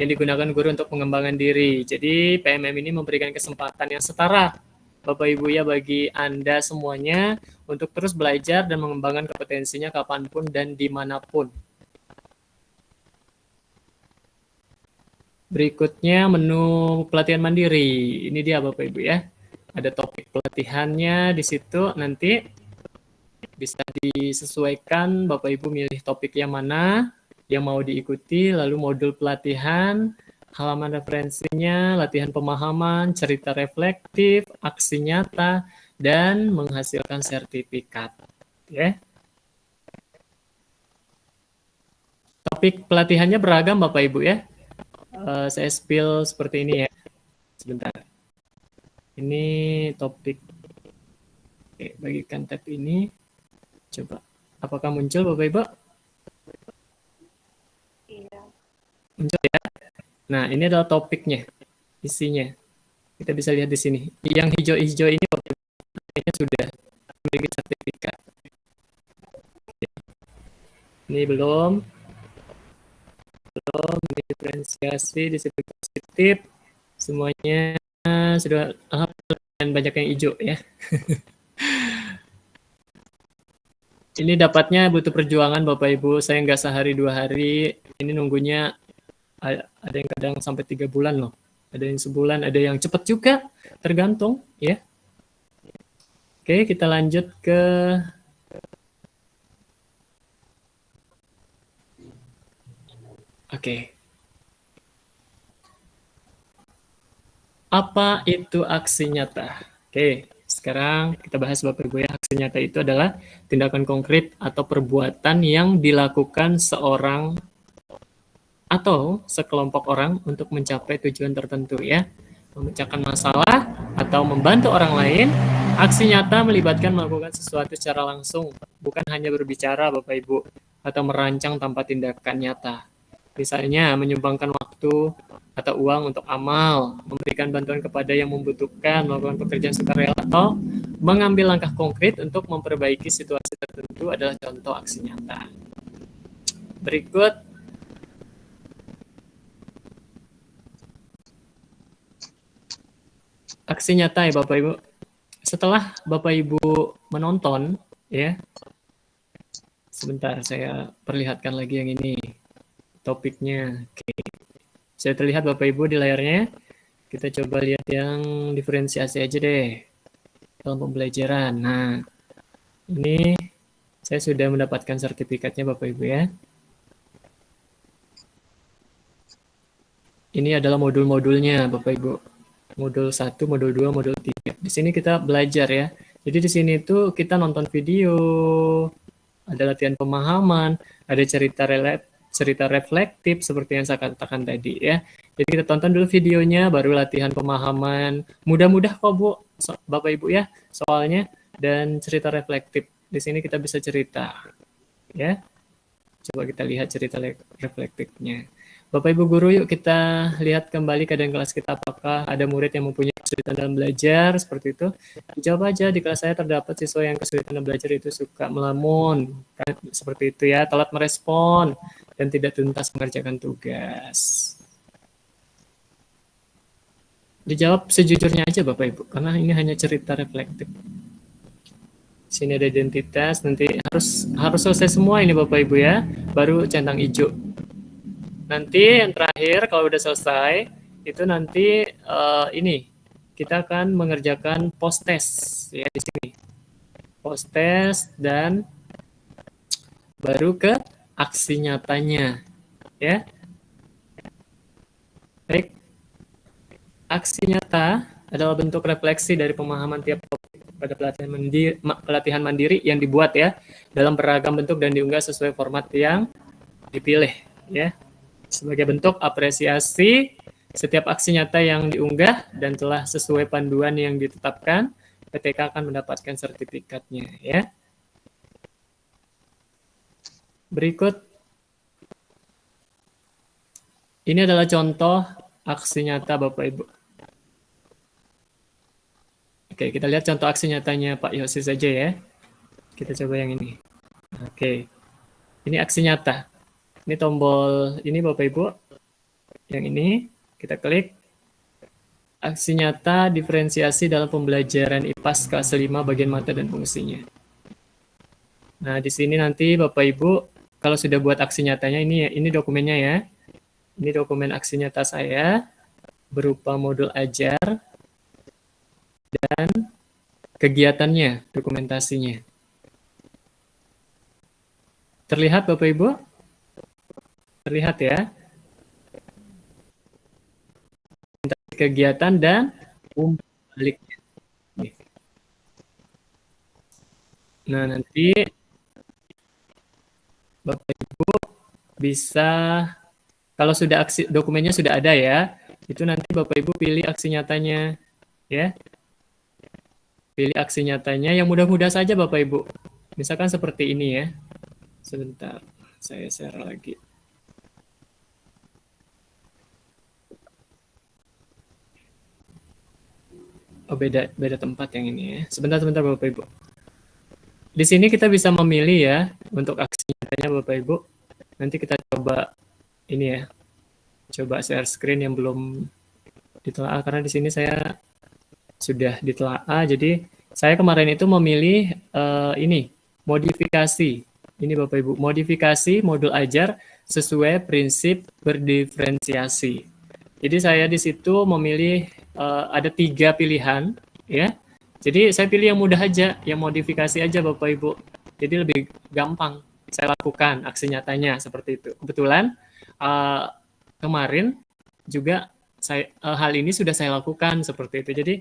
yang digunakan guru untuk pengembangan diri. Jadi PMM ini memberikan kesempatan yang setara Bapak Ibu ya bagi Anda semuanya untuk terus belajar dan mengembangkan kompetensinya kapanpun dan dimanapun. Berikutnya menu pelatihan mandiri. Ini dia Bapak Ibu ya. Ada topik pelatihannya di situ, nanti bisa disesuaikan Bapak Ibu milih topik yang mana yang mau diikuti, lalu modul pelatihan, halaman referensinya, latihan pemahaman, cerita reflektif, aksi nyata, dan menghasilkan sertifikat. Ya. Topik pelatihannya beragam Bapak Ibu ya. Saya spill seperti ini ya. Sebentar. Ini topik. Oke, bagikan tab ini. Coba, apakah muncul Bapak Ibu? Iya. Muncul ya. Nah, ini adalah topiknya, isinya. Kita bisa lihat di sini. Yang hijau-hijau ini Bapak Ibu artinya sudah memiliki sertifikat. Ini belum ini diferensiasi, disiplin positif, semuanya sudah alhamdulillah dan banyak yang hijau ya. Ini dapatnya butuh perjuangan Bapak Ibu, saya nggak sehari 2 hari, ini nunggunya ada yang kadang sampai 3 bulan loh, ada yang sebulan, ada yang cepat juga, tergantung ya. Oke, kita lanjut ke apa itu aksi nyata? Oke, sekarang kita bahas Bapak Ibu ya. Aksi nyata itu adalah tindakan konkret atau perbuatan yang dilakukan seorang atau sekelompok orang untuk mencapai tujuan tertentu ya. Memecahkan masalah atau membantu orang lain. Aksi nyata melibatkan melakukan sesuatu secara langsung, bukan hanya berbicara Bapak Ibu, atau merancang tanpa tindakan nyata. Misalnya menyumbangkan waktu atau uang untuk amal, memberikan bantuan kepada yang membutuhkan, melakukan pekerjaan sukarela, atau mengambil langkah konkret untuk memperbaiki situasi tertentu adalah contoh aksi nyata. Berikut aksi nyata ya Bapak Ibu. Setelah Bapak Ibu menonton ya, sebentar saya perlihatkan lagi yang ini topiknya. Oke. Saya terlihat Bapak Ibu di layarnya. Kita coba lihat yang diferensiasi aja deh dalam pembelajaran. Nah, ini saya sudah mendapatkan sertifikatnya Bapak Ibu ya. Ini adalah modul-modulnya Bapak Ibu. Modul 1, modul 2, modul 3. Di sini kita belajar ya. Jadi di sini tuh kita nonton video, ada latihan pemahaman, ada cerita reflektif seperti yang saya katakan tadi ya. Jadi kita tonton dulu videonya, baru latihan pemahaman. Mudah-mudah kok Bu, Bapak Ibu ya, soalnya dan cerita reflektif. Di sini kita bisa cerita ya. Coba kita lihat cerita reflektifnya. Bapak Ibu guru, yuk kita lihat kembali keadaan kelas kita, apakah ada murid yang mempunyai kesulitan dalam belajar seperti itu. Jawab aja, di kelas saya terdapat siswa yang kesulitan dalam belajar itu suka melamun, kan? Seperti itu ya, telat merespon dan tidak tuntas mengerjakan tugas. Dijawab sejujurnya aja Bapak Ibu, karena ini hanya cerita reflektif. Sini ada identitas, nanti harus selesai semua ini Bapak Ibu ya, baru centang hijau. Nanti yang terakhir kalau udah selesai itu nanti ini kita akan mengerjakan post test ya di sini. Post test dan baru ke aksi nyatanya ya. Baik. Aksi nyata adalah bentuk refleksi dari pemahaman tiap topik pada pelatihan mandiri yang dibuat ya dalam beragam bentuk dan diunggah sesuai format yang dipilih ya. Sebagai bentuk apresiasi setiap aksi nyata yang diunggah dan telah sesuai panduan yang ditetapkan, PTK akan mendapatkan sertifikatnya ya. Berikut ini adalah contoh aksi nyata Bapak Ibu. Oke, kita lihat contoh aksi nyatanya Pak Yosi saja ya. Kita coba yang ini. Oke. Ini aksi nyata. Ini tombol ini Bapak Ibu. Yang ini kita klik. Aksi nyata diferensiasi dalam pembelajaran IPAS kelas 5 bagian mata dan fungsinya. Nah, di sini nanti Bapak Ibu kalau sudah buat aksi nyatanya ini dokumennya ya. Ini dokumen aksi nyata saya berupa modul ajar dan kegiatannya, dokumentasinya. Terlihat Bapak Ibu? Terlihat ya. Kegiatan dan umpan baliknya. Nah, nanti Bapak Ibu bisa kalau sudah dokumennya sudah ada ya, itu nanti Bapak Ibu pilih aksi nyatanya ya. Pilih aksi nyatanya yang mudah-mudah saja Bapak Ibu. Misalkan seperti ini ya. Sebentar, saya share lagi. Oh, beda tempat yang ini ya. Sebentar Bapak Ibu. Di sini kita bisa memilih ya untuk aksi nyatanya Bapak Ibu. Nanti kita coba ini ya. Coba share screen yang belum ditelaah karena di sini saya sudah ditelaah. Jadi saya kemarin itu memilih ini modifikasi. Ini Bapak Ibu, modifikasi modul ajar sesuai prinsip berdiferensiasi. Jadi saya di situ memilih ada 3 pilihan ya. Jadi saya pilih yang mudah aja, yang modifikasi aja Bapak Ibu. Jadi lebih gampang saya lakukan aksi nyatanya seperti itu. Kebetulan kemarin juga hal ini sudah saya lakukan seperti itu. Jadi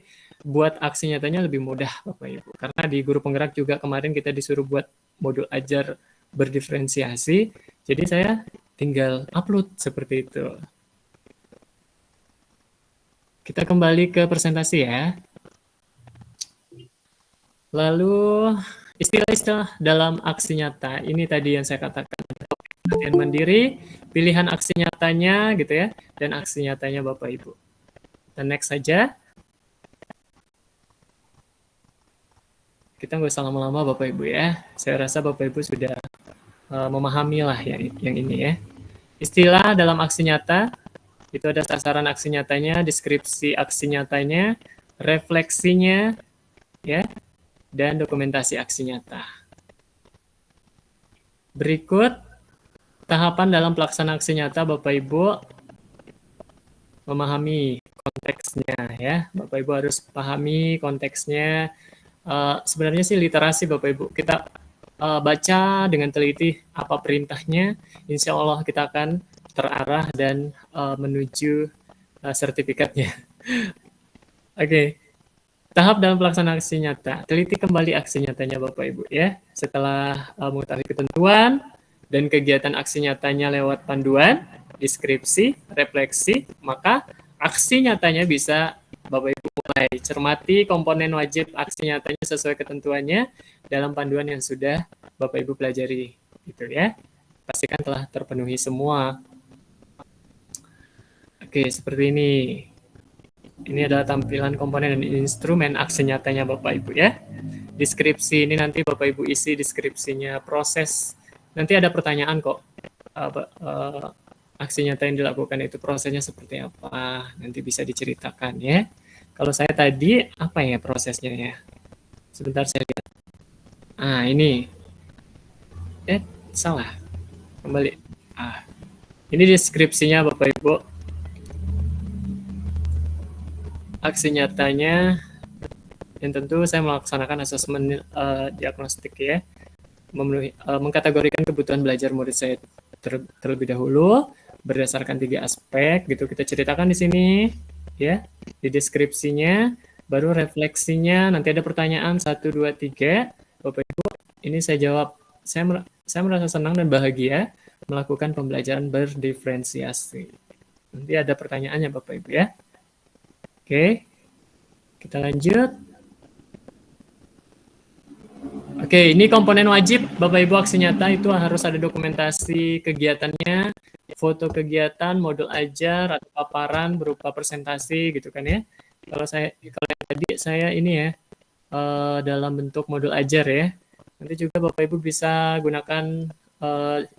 buat aksi nyatanya lebih mudah Bapak Ibu. Karena di guru penggerak juga kemarin kita disuruh buat modul ajar berdiferensiasi. Jadi saya tinggal upload seperti itu. Kita kembali ke presentasi ya. Lalu istilah-istilah dalam aksi nyata. Ini tadi yang saya katakan. Latihan mandiri, pilihan aksi nyatanya gitu ya, dan aksi nyatanya Bapak Ibu. Dan next saja. Kita nggak usah lama-lama Bapak Ibu ya. Saya rasa Bapak Ibu sudah memahami lah yang ini ya. Istilah dalam aksi nyata, itu ada sasaran aksi nyatanya, deskripsi aksi nyatanya, refleksinya, ya, dan dokumentasi aksi nyata. Berikut tahapan dalam pelaksanaan aksi nyata Bapak Ibu memahami konteksnya ya. Bapak Ibu harus pahami konteksnya. Sebenarnya sih literasi Bapak Ibu. Kita baca dengan teliti apa perintahnya. Insya Allah kita akan terarah dan menuju sertifikatnya. Oke. Tahap dalam pelaksanaan aksi nyata. Teliti kembali aksi nyatanya Bapak Ibu ya. Setelah mengetahui ketentuan dan kegiatan aksi nyatanya lewat panduan, deskripsi, refleksi, maka aksi nyatanya bisa Bapak Ibu mulai. Cermati komponen wajib aksi nyatanya sesuai ketentuannya dalam panduan yang sudah Bapak Ibu pelajari. Gitu ya. Pastikan telah terpenuhi semua. Oke, seperti ini. Ini adalah tampilan komponen dan instrumen aksi nyatanya Bapak Ibu ya. Deskripsi ini nanti Bapak Ibu isi deskripsinya, proses. Nanti ada pertanyaan kok. Aksi nyata yang dilakukan itu prosesnya seperti apa? Nanti bisa diceritakan ya. Kalau saya tadi apa ya prosesnya ya? Sebentar saya lihat. Ini. Salah. Kembali. Ini deskripsinya Bapak Ibu. Aksi nyatanya, dan tentu saya melaksanakan asesmen diagnostik ya, mengkategorikan kebutuhan belajar murid saya terlebih dahulu berdasarkan 3 aspek gitu kita ceritakan di sini ya, di deskripsinya, baru refleksinya, nanti ada pertanyaan 1, 2, 3, Bapak Ibu, ini saya jawab, saya merasa senang dan bahagia melakukan pembelajaran berdiferensiasi. Nanti ada pertanyaannya Bapak Ibu ya. Oke, kita lanjut. Oke, ini komponen wajib Bapak Ibu aksi nyata itu harus ada dokumentasi kegiatannya, foto kegiatan, modul ajar, atau paparan berupa presentasi gitu kan ya. Kalau yang tadi saya ini ya, dalam bentuk modul ajar ya. Nanti juga Bapak Ibu bisa gunakan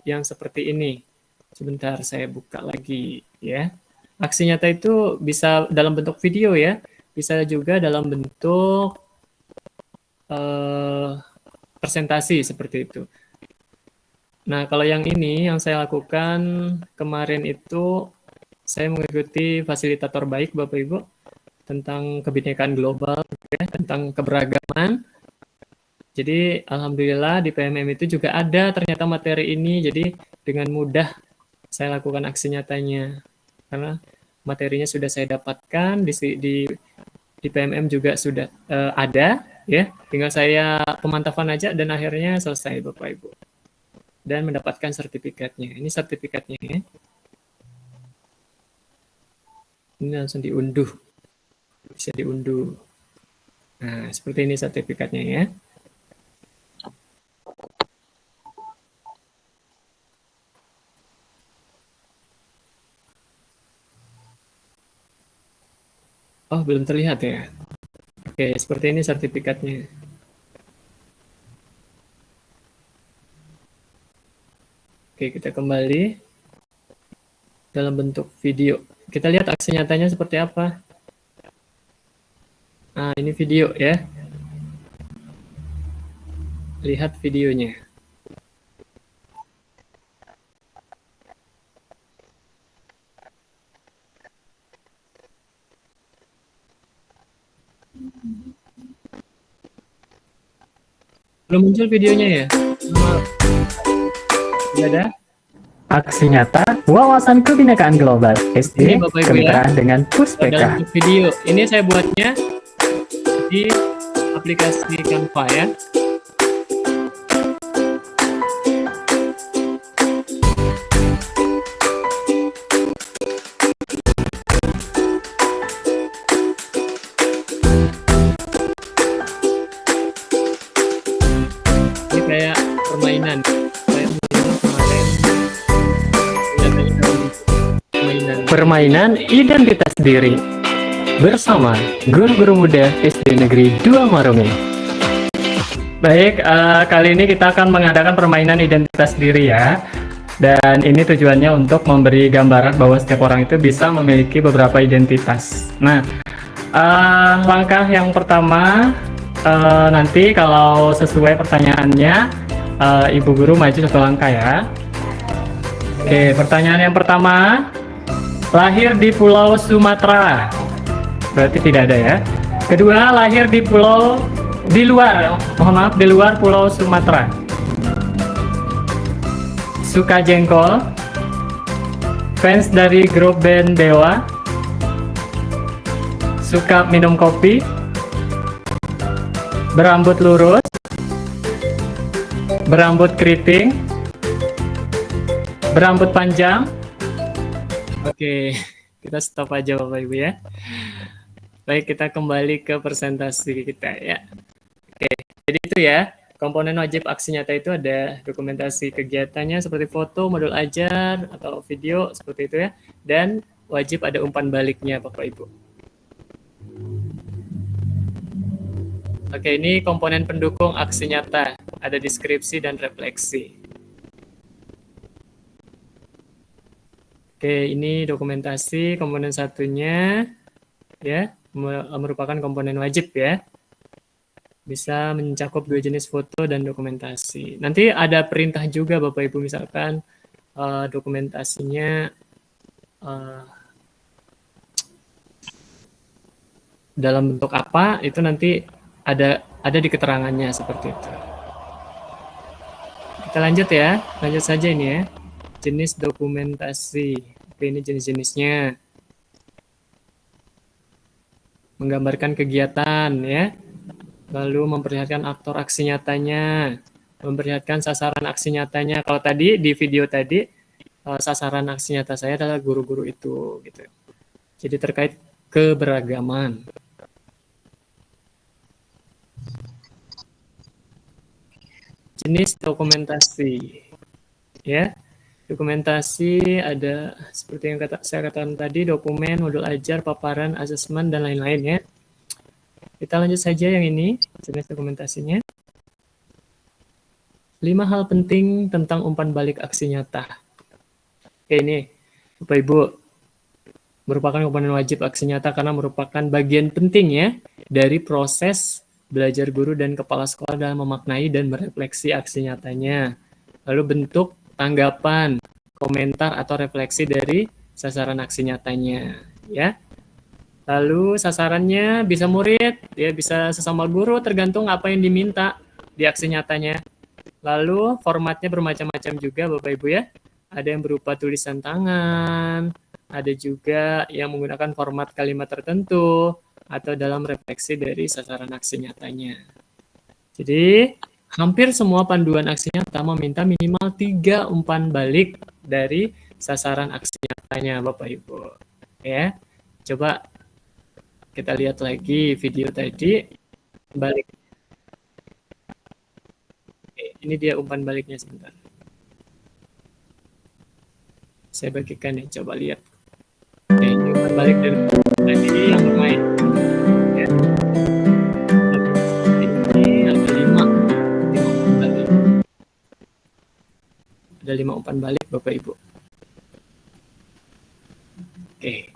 yang seperti ini. Sebentar saya buka lagi ya. Aksi nyata itu bisa dalam bentuk video ya, bisa juga dalam bentuk presentasi seperti itu. Nah, kalau yang ini yang saya lakukan kemarin itu saya mengikuti fasilitator baik Bapak Ibu tentang kebinekaan global ya, tentang keberagaman. Jadi alhamdulillah di PMM itu juga ada ternyata materi ini, jadi dengan mudah saya lakukan aksi nyatanya. Karena materinya sudah saya dapatkan di PMM juga sudah ada ya, tinggal saya pemantapan aja dan akhirnya selesai Bapak Ibu dan mendapatkan sertifikatnya. Ini sertifikatnya ya, ini langsung diunduh, bisa diunduh. Nah seperti ini sertifikatnya ya. Oh, belum terlihat ya. Oke, seperti ini sertifikatnya. Oke, kita kembali dalam bentuk video. Kita lihat aksi nyatanya seperti apa. Nah, ini video ya. Lihat videonya. Belum muncul videonya ya? Maaf. Tidak ada? Aksi nyata wawasan kebinekaan global SD Ini Bapak Ibu ya. kemitraan dengan Dalam Puspeka. bentuk video. Ini saya buatnya di aplikasi Canva ya. Ini kayak permainan. Kayak kemarin. Kelihatannya dalam permainan. Permainan identitas diri bersama guru-guru muda SD Negeri 2 Marungi. Baik, kali ini kita akan mengadakan permainan identitas diri ya. Dan ini tujuannya untuk memberi gambaran bahwa setiap orang itu bisa memiliki beberapa identitas. Nah, langkah yang pertama, nanti kalau sesuai pertanyaannya, Ibu Guru maju satu langkah ya. Oke, pertanyaan yang pertama, lahir di Pulau Sumatera. Berarti tidak ada ya. Kedua, lahir di luar Pulau Sumatera. Suka jengkol, fans dari grup band Dewa, suka minum kopi, berambut lurus, berambut keriting, berambut panjang. Oke, kita stop aja Bapak Ibu ya. Baik, kita kembali ke presentasi kita ya. Oke, jadi itu ya. Komponen wajib aksi nyata itu ada dokumentasi kegiatannya seperti foto, modul ajar, atau video seperti itu ya. Dan wajib ada umpan baliknya Bapak Ibu. Oke, ini komponen pendukung aksi nyata. Ada deskripsi dan refleksi. Oke, ini dokumentasi komponen satunya ya, merupakan komponen wajib ya. Bisa mencakup 2 jenis foto dan dokumentasi. Nanti ada perintah juga Bapak Ibu, misalkan dokumentasinya dalam bentuk apa, itu nanti ada di keterangannya seperti itu. Kita lanjut ya, lanjut saja ini ya. Jenis dokumentasi. Oke, ini jenis-jenisnya. Menggambarkan kegiatan ya. Lalu memperlihatkan aktor aksi nyatanya, memperlihatkan sasaran aksi nyatanya. Kalau tadi di video tadi sasaran aksi nyata saya adalah guru-guru itu gitu. Jadi terkait keberagaman. Jenis dokumentasi. Ya. Dokumentasi ada seperti yang saya katakan tadi, dokumen, modul ajar, paparan, asesmen dan lain-lain ya. Kita lanjut saja yang ini, jenis dokumentasinya. 5 hal penting tentang umpan balik aksi nyata. Oke, ini Bapak Ibu, merupakan komponen wajib aksi nyata karena merupakan bagian penting ya dari proses belajar guru dan kepala sekolah dalam memaknai dan merefleksi aksi nyatanya. Lalu bentuk tanggapan, komentar atau refleksi dari sasaran aksi nyatanya ya. Lalu sasarannya bisa murid, ya bisa sesama guru, tergantung apa yang diminta di aksi nyatanya. Lalu formatnya bermacam-macam juga Bapak Ibu ya. Ada yang berupa tulisan tangan, ada juga yang menggunakan format kalimat tertentu, atau dalam refleksi dari sasaran aksi nyatanya. Jadi hampir semua panduan aksi nyata meminta minimal 3 umpan balik dari sasaran aksi nyatanya Bapak Ibu. Ya, coba kita lihat lagi video tadi, balik. Oke, ini dia umpan baliknya sebentar. Saya bagikan nih, coba lihat. Oke, ini umpan balik dari tadi yang bermain. 5 umpan balik Bapak Ibu. Oke.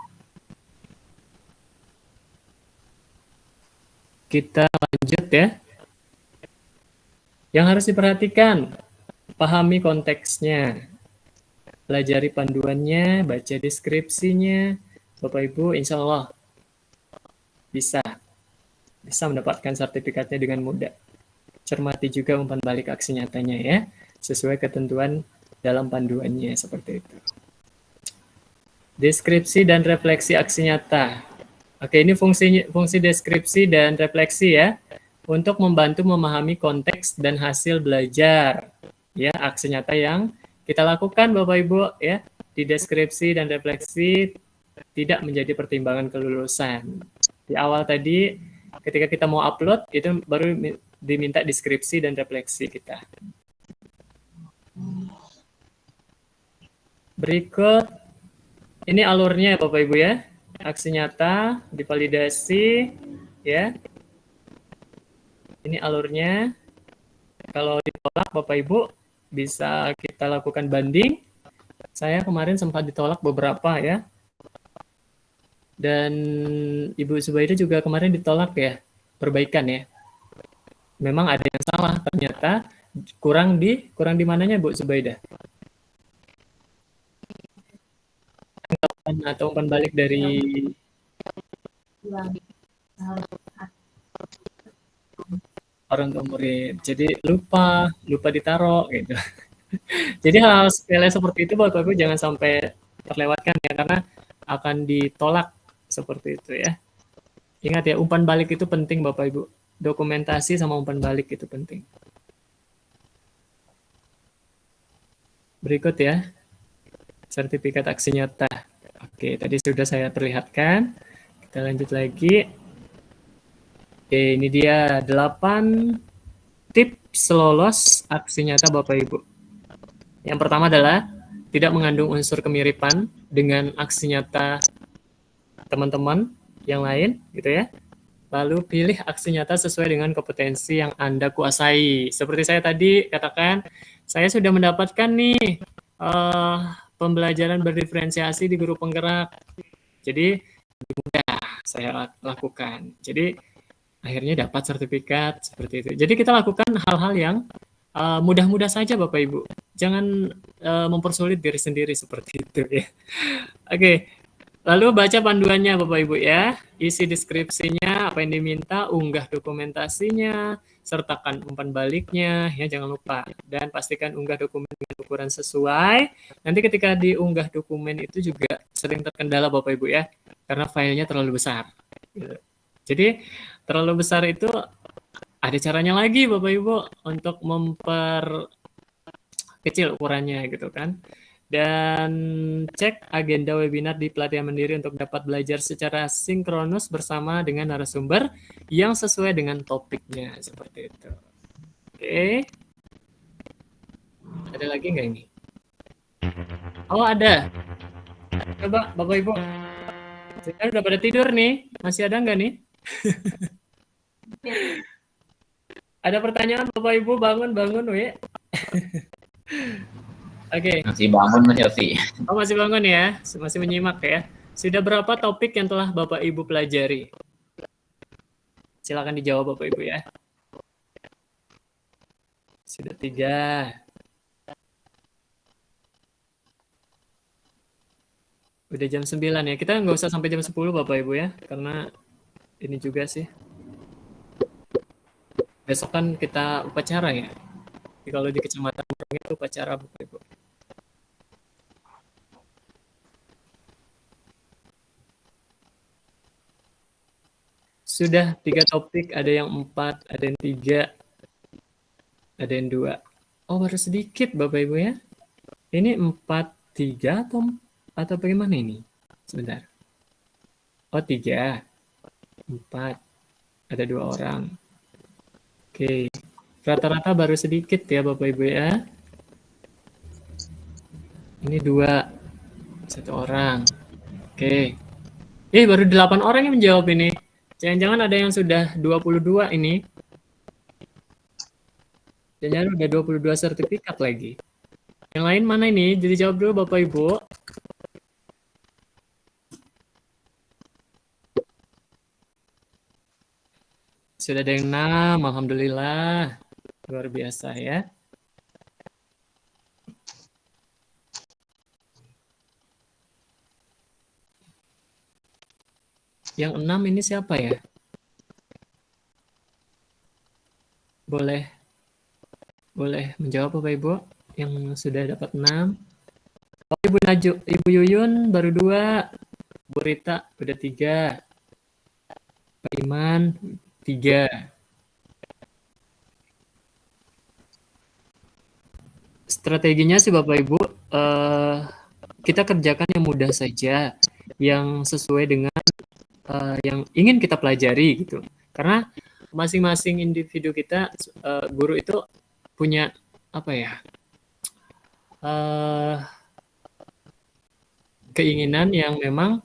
Kita lanjut ya. Yang harus diperhatikan, pahami konteksnya, pelajari panduannya, baca deskripsinya. Bapak Ibu, insya Allah bisa mendapatkan sertifikatnya dengan mudah. Cermati juga umpan balik aksi nyatanya ya, sesuai ketentuan dalam panduannya seperti itu. Deskripsi dan refleksi aksi nyata. Oke, ini fungsi deskripsi dan refleksi ya, untuk membantu memahami konteks dan hasil belajar ya, aksi nyata yang kita lakukan Bapak Ibu ya. Di deskripsi dan refleksi tidak menjadi pertimbangan kelulusan. Di awal tadi ketika kita mau upload itu baru diminta deskripsi dan refleksi kita. Berikut ini alurnya Bapak Ibu ya. Aksi nyata, divalidasi ya. Ini alurnya. Kalau ditolak Bapak Ibu bisa kita lakukan banding. Saya kemarin sempat ditolak beberapa ya. Dan Ibu Subaidah juga kemarin ditolak ya, perbaikan ya. Memang ada yang salah ternyata, kurang di mananya Bu Subaidah? Atau umpan balik dari orang tua murid. Jadi lupa ditaruh gitu. Jadi hal sepele seperti itu Bapak Ibu jangan sampai terlewatkan ya, karena akan ditolak seperti itu ya. Ingat ya, umpan balik itu penting Bapak Ibu. Dokumentasi sama umpan balik itu penting. Berikut ya, sertifikat aksi nyata. Oke, tadi sudah saya perlihatkan. Kita lanjut lagi. Oke, ini dia 8 tips lolos aksi nyata Bapak Ibu. Yang pertama adalah tidak mengandung unsur kemiripan dengan aksi nyata teman-teman yang lain gitu ya. Lalu pilih aksi nyata sesuai dengan kompetensi yang Anda kuasai. Seperti saya tadi katakan, saya sudah mendapatkan nih pembelajaran berdiferensiasi di guru penggerak. Jadi lebih mudah saya lakukan. Jadi akhirnya dapat sertifikat seperti itu. Jadi kita lakukan hal-hal yang mudah-mudah saja Bapak Ibu. Jangan mempersulit diri sendiri seperti itu ya. Oke. Lalu baca panduannya Bapak Ibu ya. Isi deskripsinya, apa yang diminta, unggah dokumentasinya, sertakan umpan baliknya ya, jangan lupa. Dan pastikan unggah dokumen dengan ukuran sesuai. Nanti ketika diunggah dokumen itu juga sering terkendala Bapak Ibu ya, karena filenya terlalu besar. Jadi terlalu besar itu ada caranya lagi Bapak Ibu untuk memperkecil ukurannya gitu kan. Dan cek agenda webinar di Pelatihan Mandiri untuk dapat belajar secara sinkronus bersama dengan narasumber yang sesuai dengan topiknya seperti itu. Oke. Ada lagi nggak ini? Oh ada. Coba Bapak Ibu. Sekarang udah pada tidur nih. Masih ada nggak nih? Ada pertanyaan Bapak Ibu, bangun we. Oke. Masih bangun Mas Yosi. Oh masih bangun ya, masih menyimak ya. Sudah berapa topik yang telah Bapak Ibu pelajari? Silakan dijawab Bapak Ibu ya. Sudah 3. Udah jam 9 ya. Kita nggak usah sampai jam 10 Bapak Ibu ya, karena ini juga sih. Besok kan kita upacara ya. Jadi kalau di Kecamatan Merong itu upacara Bapak Ibu. Sudah 3 topik, ada yang 4, ada yang 3, ada yang 2. Oh baru sedikit Bapak Ibu ya. Ini 4, 3 atau bagaimana ini? Sebentar. Oh 3, 4, ada 2 orang. Oke. Rata-rata baru sedikit ya Bapak Ibu ya. Ini 2, 1 orang. Oke. Baru 8 orang yang menjawab ini. Jangan-jangan ada yang sudah 22 ini. Jangan-jangan udah 22 sertifikat lagi. Yang lain mana ini? Jadi jawab dulu Bapak Ibu. Sudah ada yang 6, alhamdulillah. Luar biasa ya. Yang 6 ini siapa ya? Boleh menjawab Bapak Ibu yang sudah dapat 6. Oh, Ibu Yuyun baru 2. Bu Rita udah 3. Pak Iman 3. Strateginya sih Bapak Ibu, kita kerjakan yang mudah saja, yang sesuai dengan yang ingin kita pelajari gitu. Karena masing-masing individu kita, guru itu punya apa ya? Keinginan yang memang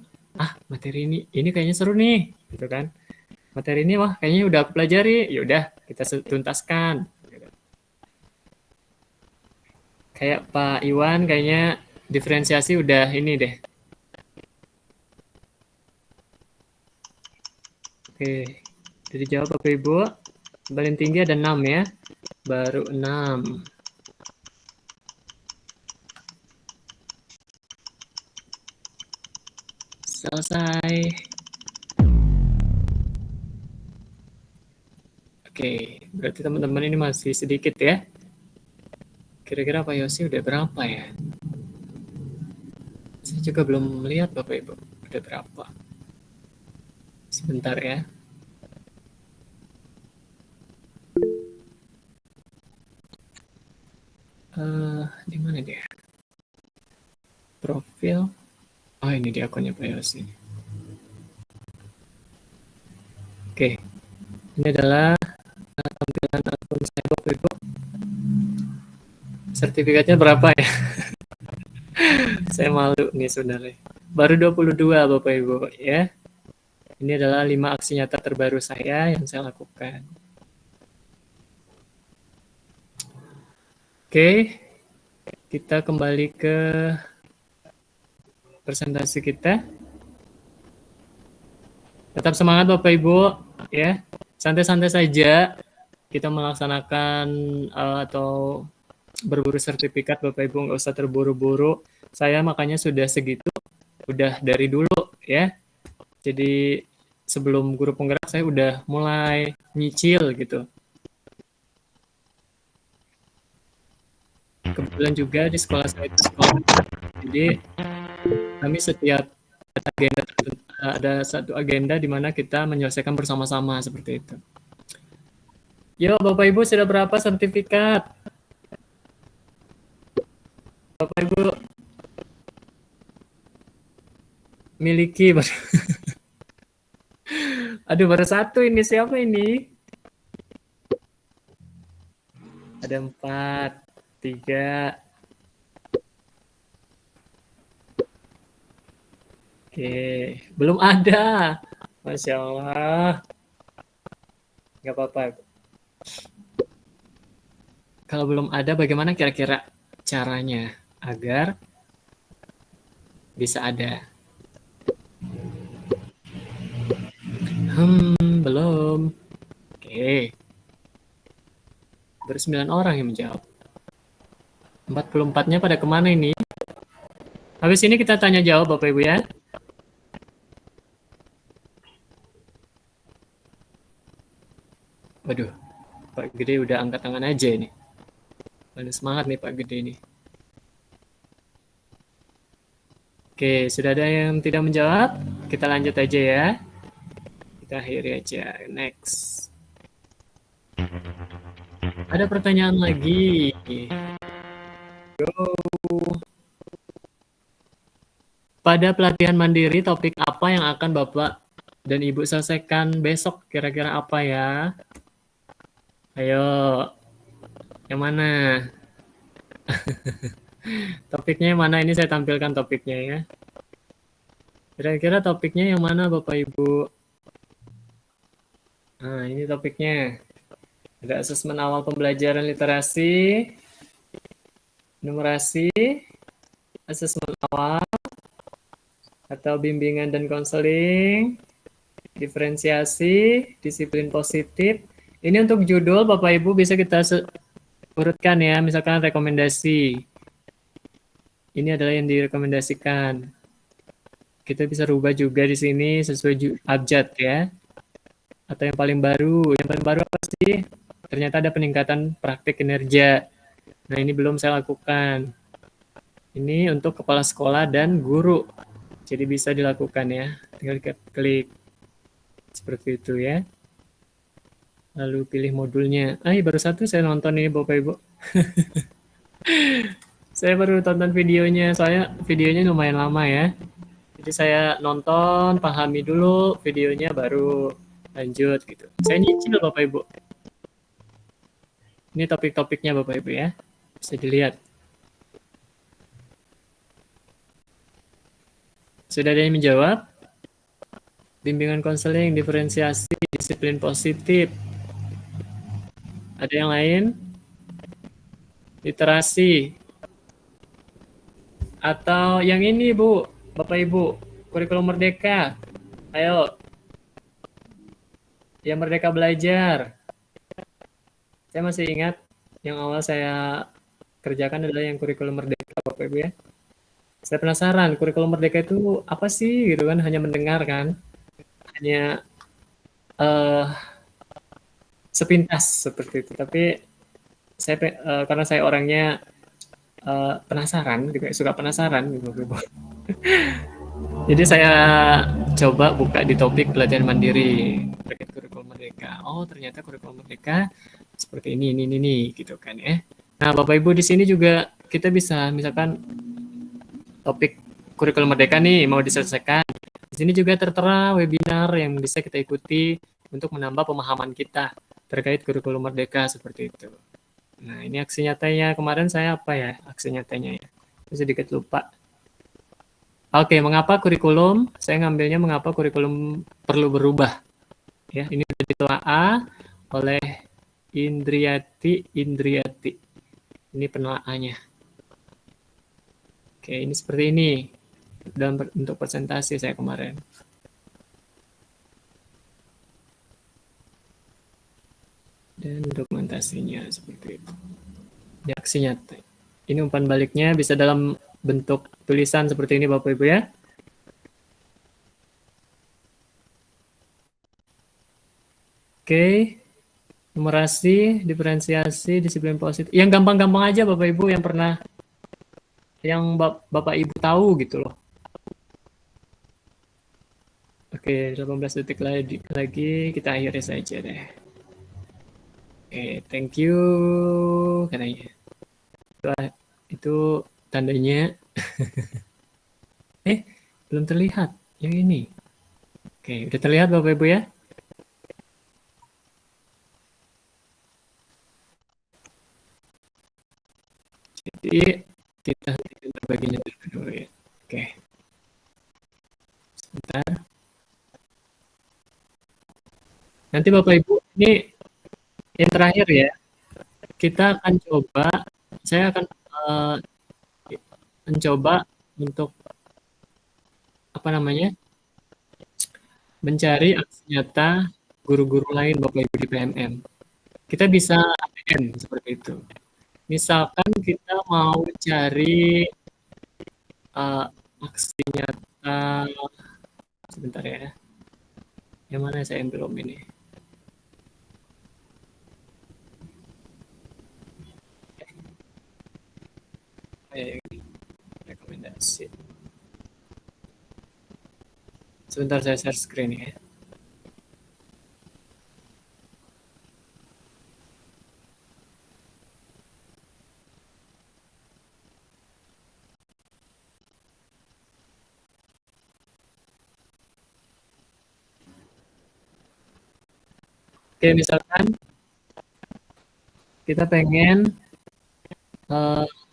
materi ini kayaknya seru nih, gitu kan? Materi ini wah kayaknya udah aku pelajari, ya udah kita tuntaskan. Kayak Pak Iwan kayaknya diferensiasi udah ini deh. Oke, jadi jawab Bapak Ibu. Paling tinggi ada 6 ya. Baru 6. Selesai. Oke, berarti teman-teman ini masih sedikit ya. Kira-kira Pak Yosi udah berapa ya? Saya juga belum melihat Bapak Ibu. Udah berapa? Sebentar ya. Di mana dia? Profil. Oh, ini di akunnya Pak Yosi. Oke. Ini adalah tampilan akun saya Bapak Ibu. Sertifikatnya berapa ya? Saya malu nih sebenarnya. Baru 22 Bapak Ibu ya. Ini adalah 5 aksi nyata terbaru saya yang saya lakukan. Oke, kita kembali ke presentasi kita. Tetap semangat Bapak Ibu ya. Santai-santai saja kita melaksanakan atau berburu sertifikat Bapak Ibu, nggak usah terburu-buru. Saya makanya sudah segitu, udah dari dulu ya. Jadi sebelum guru penggerak saya udah mulai nyicil gitu. Kebetulan juga di sekolah saya itu sekolah. Jadi kami setiap agenda ada satu agenda di mana kita menyelesaikan bersama-sama seperti itu. Yo Bapak Ibu sudah berapa sertifikat? Bapak Ibu miliki aduh baru 1 ini, siapa ini? Ada 4, 3. Oke, belum ada. Masya Allah. Nggak apa-apa. Kalau belum ada, bagaimana kira-kira caranya agar bisa ada? Belum. Oke. Baru 9 orang yang menjawab. 44-nya pada kemana ini? Habis ini kita tanya jawab Bapak Ibu ya. Waduh, Pak Gede udah angkat tangan aja ini. Mana semangat nih Pak Gede ini. Oke, sudah ada yang tidak menjawab? Kita lanjut aja ya. Kita akhiri aja. Next. Ada pertanyaan lagi. Go. Pada pelatihan mandiri, topik apa yang akan Bapak dan Ibu selesaikan besok? Kira-kira apa ya? Ayo. Yang mana? Topiknya yang mana? Ini saya tampilkan topiknya ya. Kira-kira topiknya yang mana Bapak Ibu? Nah, ini topiknya. Ada asesmen awal pembelajaran literasi. numerasi, asesmen awal, atau bimbingan dan konseling, diferensiasi, disiplin positif. Ini untuk judul Bapak Ibu bisa kita urutkan ya, misalkan rekomendasi. Ini adalah yang direkomendasikan. Kita bisa rubah juga di sini sesuai abjad ya. Atau yang paling baru. Yang paling baru apa sih? Ternyata ada peningkatan praktik kinerja. Nah, ini belum saya lakukan. Ini untuk kepala sekolah dan guru. Jadi bisa dilakukan ya. Tinggal klik seperti itu ya. Lalu pilih modulnya. Baru satu saya nonton ini Bapak Ibu. Saya baru tonton videonya, soalnya videonya lumayan lama ya. Jadi saya nonton, pahami dulu videonya, baru lanjut gitu. Saya nyicil Bapak Ibu. Ini topik-topiknya Bapak Ibu ya. Bisa dilihat. Sudah ada yang menjawab? Bimbingan konseling, diferensiasi, disiplin positif. Ada yang lain? Literasi. Atau yang ini Bu, Bapak Ibu, kurikulum merdeka. Ayo. Yang merdeka belajar. Saya masih ingat yang awal saya kerjakan adalah yang kurikulum merdeka Bapak Ibu ya. Saya penasaran kurikulum merdeka itu apa sih gitu kan, hanya mendengar kan. Hanya sepintas seperti itu. Tapi saya karena saya orangnya penasaran, juga suka penasaran gitu. Jadi saya coba buka di topik pelatihan mandiri terkait kurikulum merdeka. Oh, ternyata kurikulum merdeka seperti ini gitu kan ya. Nah, Bapak Ibu di sini juga kita bisa misalkan topik kurikulum merdeka nih mau diselesaikan. Di sini juga tertera webinar yang bisa kita ikuti untuk menambah pemahaman kita terkait kurikulum merdeka seperti itu. Nah, ini aksi nyatanya. Kemarin saya apa ya aksi nyatanya ya? Saya sedikit lupa. Oke, mengapa kurikulum? Saya ngambilnya mengapa kurikulum perlu berubah. Ya, ini sudah ditelaah oleh Indriati. Ini penelaahannya. Oke, ini seperti ini. Dalam bentuk presentasi saya kemarin. Dan dokumentasinya seperti itu. Ini aksi nyata. Ini umpan baliknya bisa dalam bentuk tulisan seperti ini Bapak Ibu ya. Oke. Numerasi, diferensiasi, disiplin positif. Yang gampang-gampang aja Bapak Ibu yang pernah yang Bapak Ibu tahu gitu loh. Oke, 18 detik lagi kita akhiri saja deh. Oke, thank you katanya. Itu tandanya. Belum terlihat yang ini. Oke, udah terlihat Bapak Ibu ya? Jadi kita baginya dulu ya. Oke. Sebentar. Nanti Bapak Ibu ini yang terakhir ya. Kita akan coba, saya akan mencoba untuk apa namanya? Mencari aksi nyata guru-guru lain Bapak Ibu di PMM. Kita bisa ATM seperti itu. Misalkan kita mau cari aksi nyata, sebentar ya. Yang mana saya belum ini? Rekomendasi. Sebentar saya share screen ya. Oke, misalkan kita pengen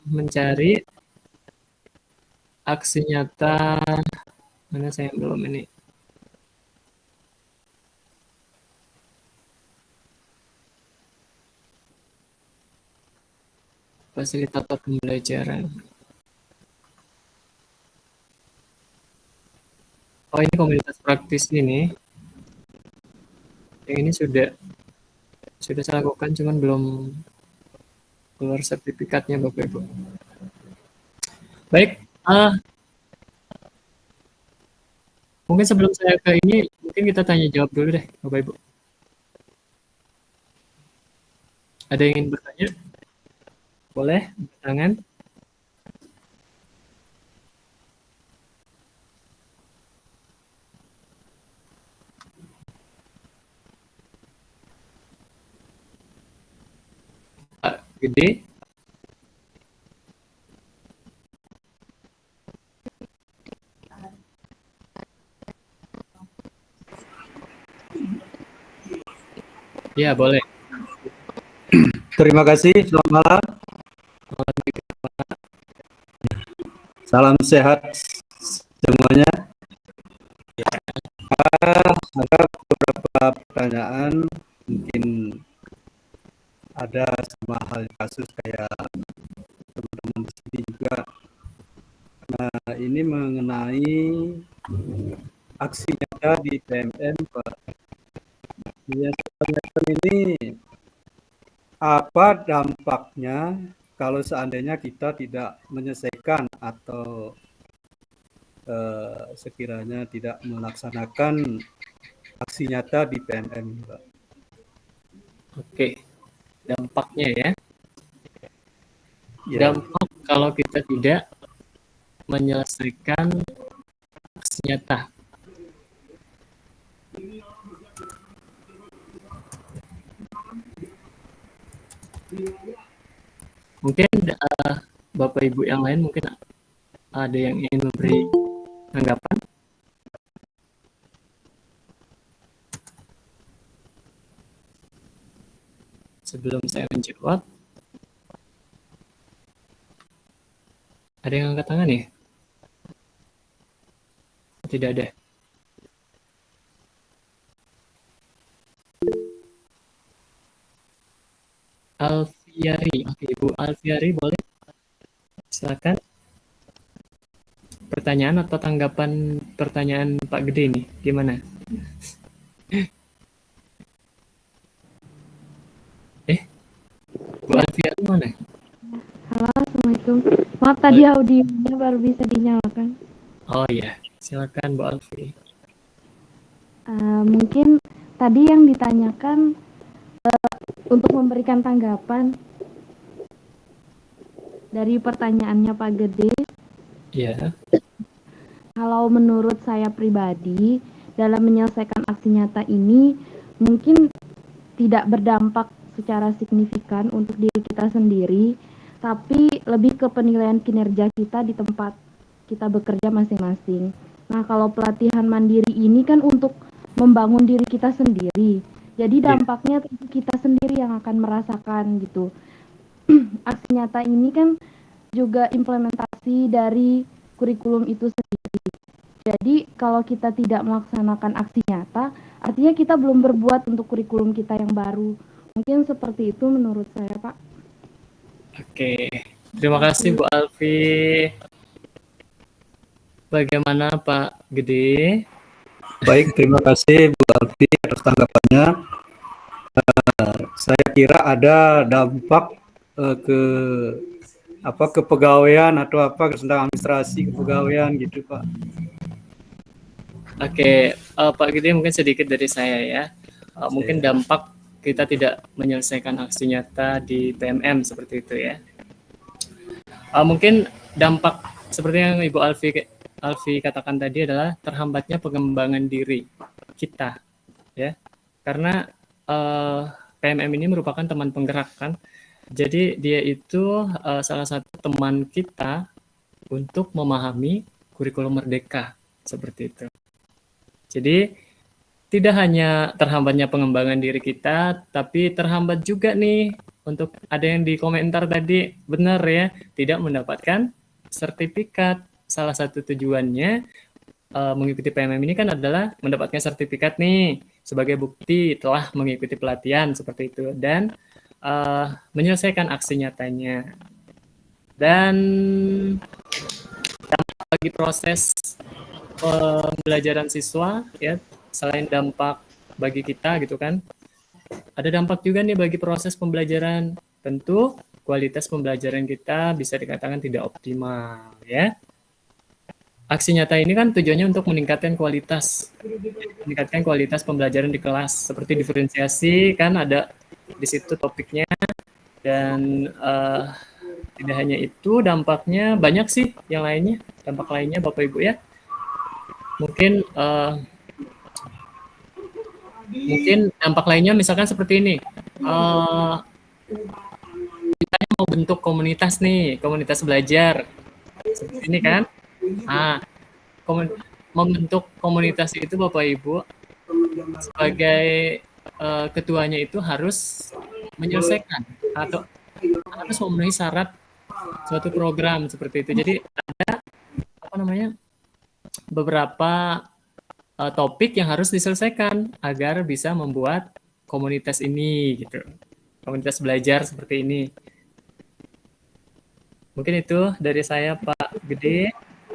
mencari aksi nyata, mana saya belum ini. Fasilitator pembelajaran. Oh, ini komunitas praktis ini. Yang ini sudah saya lakukan, cuman belum keluar sertifikatnya, Bapak Ibu. Baik, mungkin sebelum saya ke ini, mungkin kita tanya jawab dulu deh, Bapak Ibu. Ada yang ingin bertanya? Boleh, tangan. Pak Gede. Ya, boleh. Terima kasih, selamat malam. Salam sehat semuanya. Ada beberapa pertanyaan, mungkin ada sama hal kasus kayak teman-teman di sini juga. Nah, ini mengenai aksi nyata di PMM, Pak. Yang pertanyaan ini, apa dampaknya kalau seandainya kita tidak menyelesaikan atau sekiranya tidak melaksanakan aksi nyata di PMM, Pak? Oke, dampaknya ya. Ya, Dampak kalau kita tidak menyelesaikan aksi nyata. Mungkin Bapak Ibu yang lain mungkin ada yang ingin memberi tanggapan. Sebelum saya menjawab, ada yang angkat tangan ya? Tidak ada. Alfiari, oke, Ibu Alfiari boleh? Silakan. Pertanyaan atau tanggapan pertanyaan Pak Gede ini, gimana? Bu Alfiari mana? Halo, Assalamualaikum. Maaf tadi audionya baru bisa dinyalakan. Oh iya, silakan Bu Alfi. Mungkin tadi yang ditanyakan untuk memberikan tanggapan dari pertanyaannya Pak Gede. Iya. Kalau menurut saya pribadi, dalam menyelesaikan aksi nyata ini mungkin tidak berdampak secara signifikan untuk diri kita sendiri, tapi lebih ke penilaian kinerja kita di tempat kita bekerja masing-masing. Nah, kalau pelatihan mandiri ini kan untuk membangun diri kita sendiri. Jadi dampaknya tentu kita sendiri yang akan merasakan gitu. Aksi nyata ini kan juga implementasi dari kurikulum itu sendiri. Jadi kalau kita tidak melaksanakan aksi nyata, artinya kita belum berbuat untuk kurikulum kita yang baru. Mungkin seperti itu menurut saya, Pak. Oke, terima kasih Bu Alfi. Bagaimana Pak Gede? baik, terima kasih Bu Alfi atas tanggapannya. Saya kira ada dampak ke kepegawaian atau tentang administrasi kepegawaian gitu, Pak. Oke, Pak Gede mungkin sedikit dari saya ya. Mungkin dampak kita tidak menyelesaikan aksi nyata di PMM seperti itu ya. Mungkin dampak seperti yang Ibu Alfi katakan tadi adalah terhambatnya pengembangan diri kita ya. Karena PMM ini merupakan teman penggerak kan. Jadi dia itu salah satu teman kita untuk memahami kurikulum merdeka seperti itu. Jadi tidak hanya terhambatnya pengembangan diri kita, tapi terhambat juga nih untuk ada yang di komentar tadi benar ya, tidak mendapatkan sertifikat. Salah satu tujuannya mengikuti PMM ini kan adalah mendapatkan sertifikat nih sebagai bukti telah mengikuti pelatihan seperti itu dan menyelesaikan aksi nyatanya. Dan dampak bagi proses pembelajaran siswa ya, selain dampak bagi kita gitu kan, ada dampak juga nih bagi proses pembelajaran. Tentu kualitas pembelajaran kita bisa dikatakan tidak optimal ya. Aksi nyata ini kan tujuannya untuk meningkatkan kualitas pembelajaran di kelas, seperti diferensiasi kan ada di situ topiknya. Dan tidak hanya itu, dampaknya banyak sih yang lainnya, dampak lainnya Bapak Ibu ya. Mungkin dampak lainnya misalkan seperti ini. Misalnya mau bentuk komunitas nih, komunitas belajar. Seperti ini kan. Membentuk komunitas itu Bapak Ibu sebagai ketuanya itu harus menyelesaikan atau harus memenuhi syarat suatu program seperti itu. Jadi ada beberapa topik yang harus diselesaikan agar bisa membuat komunitas ini gitu. Komunitas belajar seperti ini. Mungkin itu dari saya Pak Gede.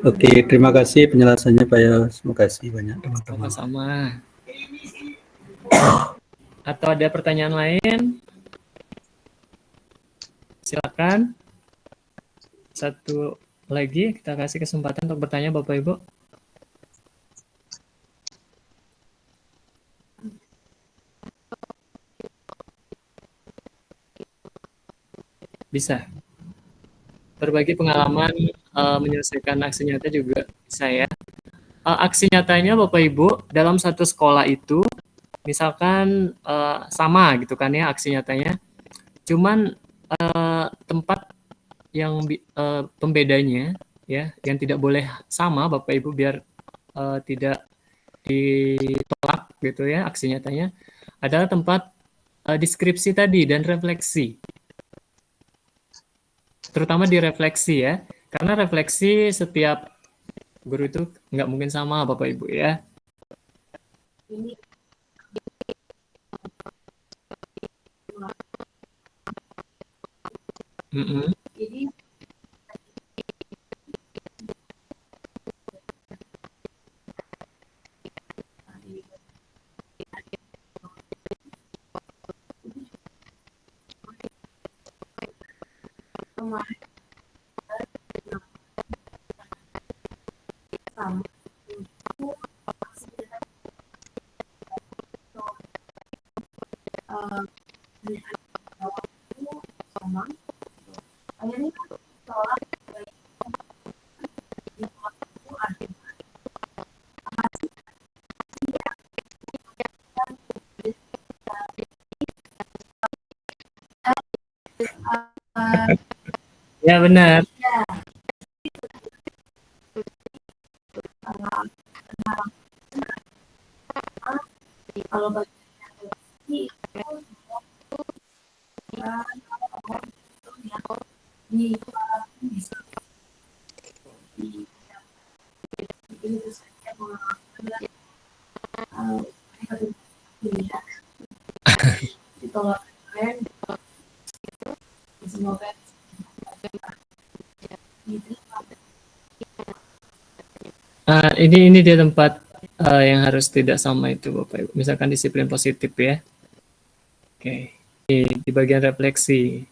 Oke, terima kasih penjelasannya Pak Yos. Terima kasih banyak teman-teman. Sama-sama. Atau ada pertanyaan lain? Silakan. Satu lagi kita kasih kesempatan untuk bertanya Bapak Ibu. Bisa. Berbagi pengalaman menyelesaikan aksi nyata juga bisa ya. Aksi nyatanya Bapak Ibu dalam satu sekolah itu misalkan sama gitu kan ya aksi nyatanya. Cuman tempat yang pembedanya ya yang tidak boleh sama Bapak Ibu biar tidak ditolak gitu ya aksi nyatanya adalah tempat deskripsi tadi dan refleksi. Terutama di refleksi ya, karena refleksi setiap guru itu nggak mungkin sama Bapak Ibu ya. Ya benar. Ini dia tempat yang harus tidak sama itu Bapak Ibu. Misalkan disiplin positif ya. Oke. Di bagian refleksi.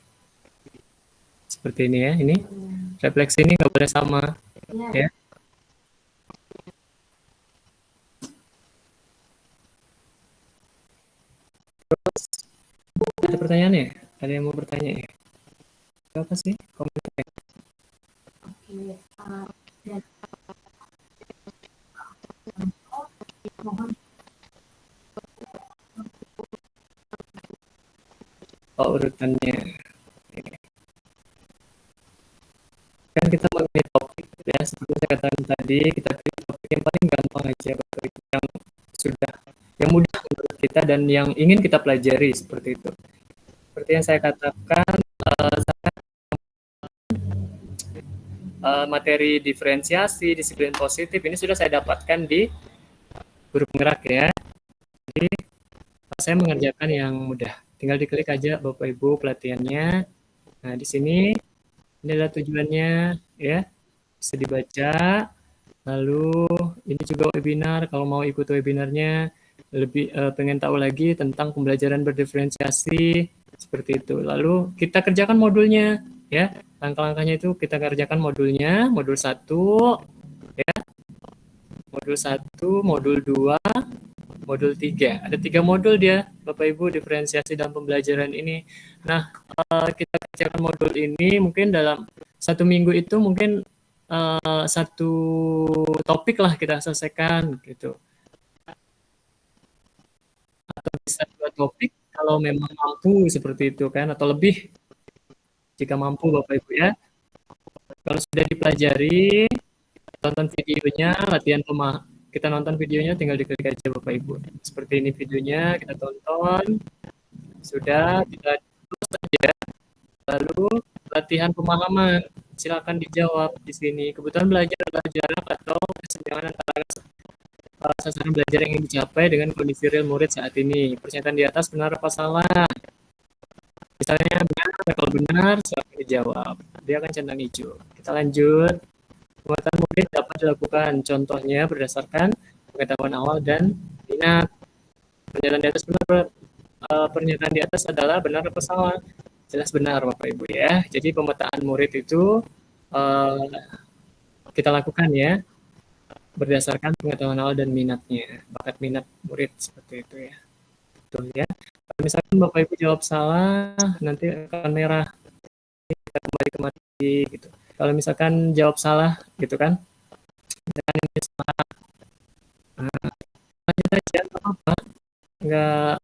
Seperti ini ya. Ini refleksi ini nggak boleh sama ya. Terus ada pertanyaan ya? Ada yang mau bertanya ya? Apa sih komentar? Urutannya kan kita memilih topik ya seperti saya katakan tadi kita pilih topik yang paling gampang aja yang mudah menurut kita dan yang ingin kita pelajari seperti itu. Seperti yang saya katakan materi diferensiasi, disiplin positif ini sudah saya dapatkan di guru penggerak ya. Jadi saya mengerjakan yang mudah. Tinggal diklik aja Bapak Ibu pelatihannya. Nah, di sini Ini adalah tujuannya ya, bisa dibaca. Lalu ini juga webinar, kalau mau ikut webinarnya lebih pengen tahu lagi tentang pembelajaran berdiferensiasi seperti itu. Lalu kita kerjakan modulnya ya. Langkah-langkahnya itu kita kerjakan modulnya, modul 1 ya, modul 1, modul 2, modul 3. Ada 3 modul dia, Bapak Ibu, diferensiasi dalam pembelajaran ini. Nah, kita kerjakan modul ini mungkin dalam 1 minggu itu mungkin 1 topik lah kita selesaikan gitu. Atau bisa 2 topik kalau memang mampu seperti itu kan, atau lebih jika mampu Bapak Ibu ya. Kalau sudah dipelajari, tonton videonya, kita nonton videonya tinggal diklik aja Bapak Ibu. Seperti ini videonya, kita tonton. Sudah, kita terus saja. Lalu latihan pemahaman. Silakan dijawab di sini. Kebutuhan belajar adalah jarak atau kesenjangan antara sasaran belajar yang ingin dicapai dengan kondisi real murid saat ini. Pernyataan di atas benar apa salah? Misalnya benar, kalau benar silakan dijawab. Dia akan centang hijau. Kita lanjut. Penguatan murid dapat dilakukan. Contohnya berdasarkan pengetahuan awal dan minat. Pernyataan di atas benar. Pernyataan di atas adalah benar atau salah? Jelas benar Bapak Ibu ya. Jadi pemetaan murid itu kita lakukan ya berdasarkan pengetahuan awal dan minatnya, bakat minat murid seperti itu ya. Betul ya. Kalau misalkan Bapak Ibu jawab salah, nanti akan merah. Kita kembali ke materi gitu. Kalau misalkan jawab salah gitu kan, misalkan ini salah, lanjut aja nggak apa-apa, nggak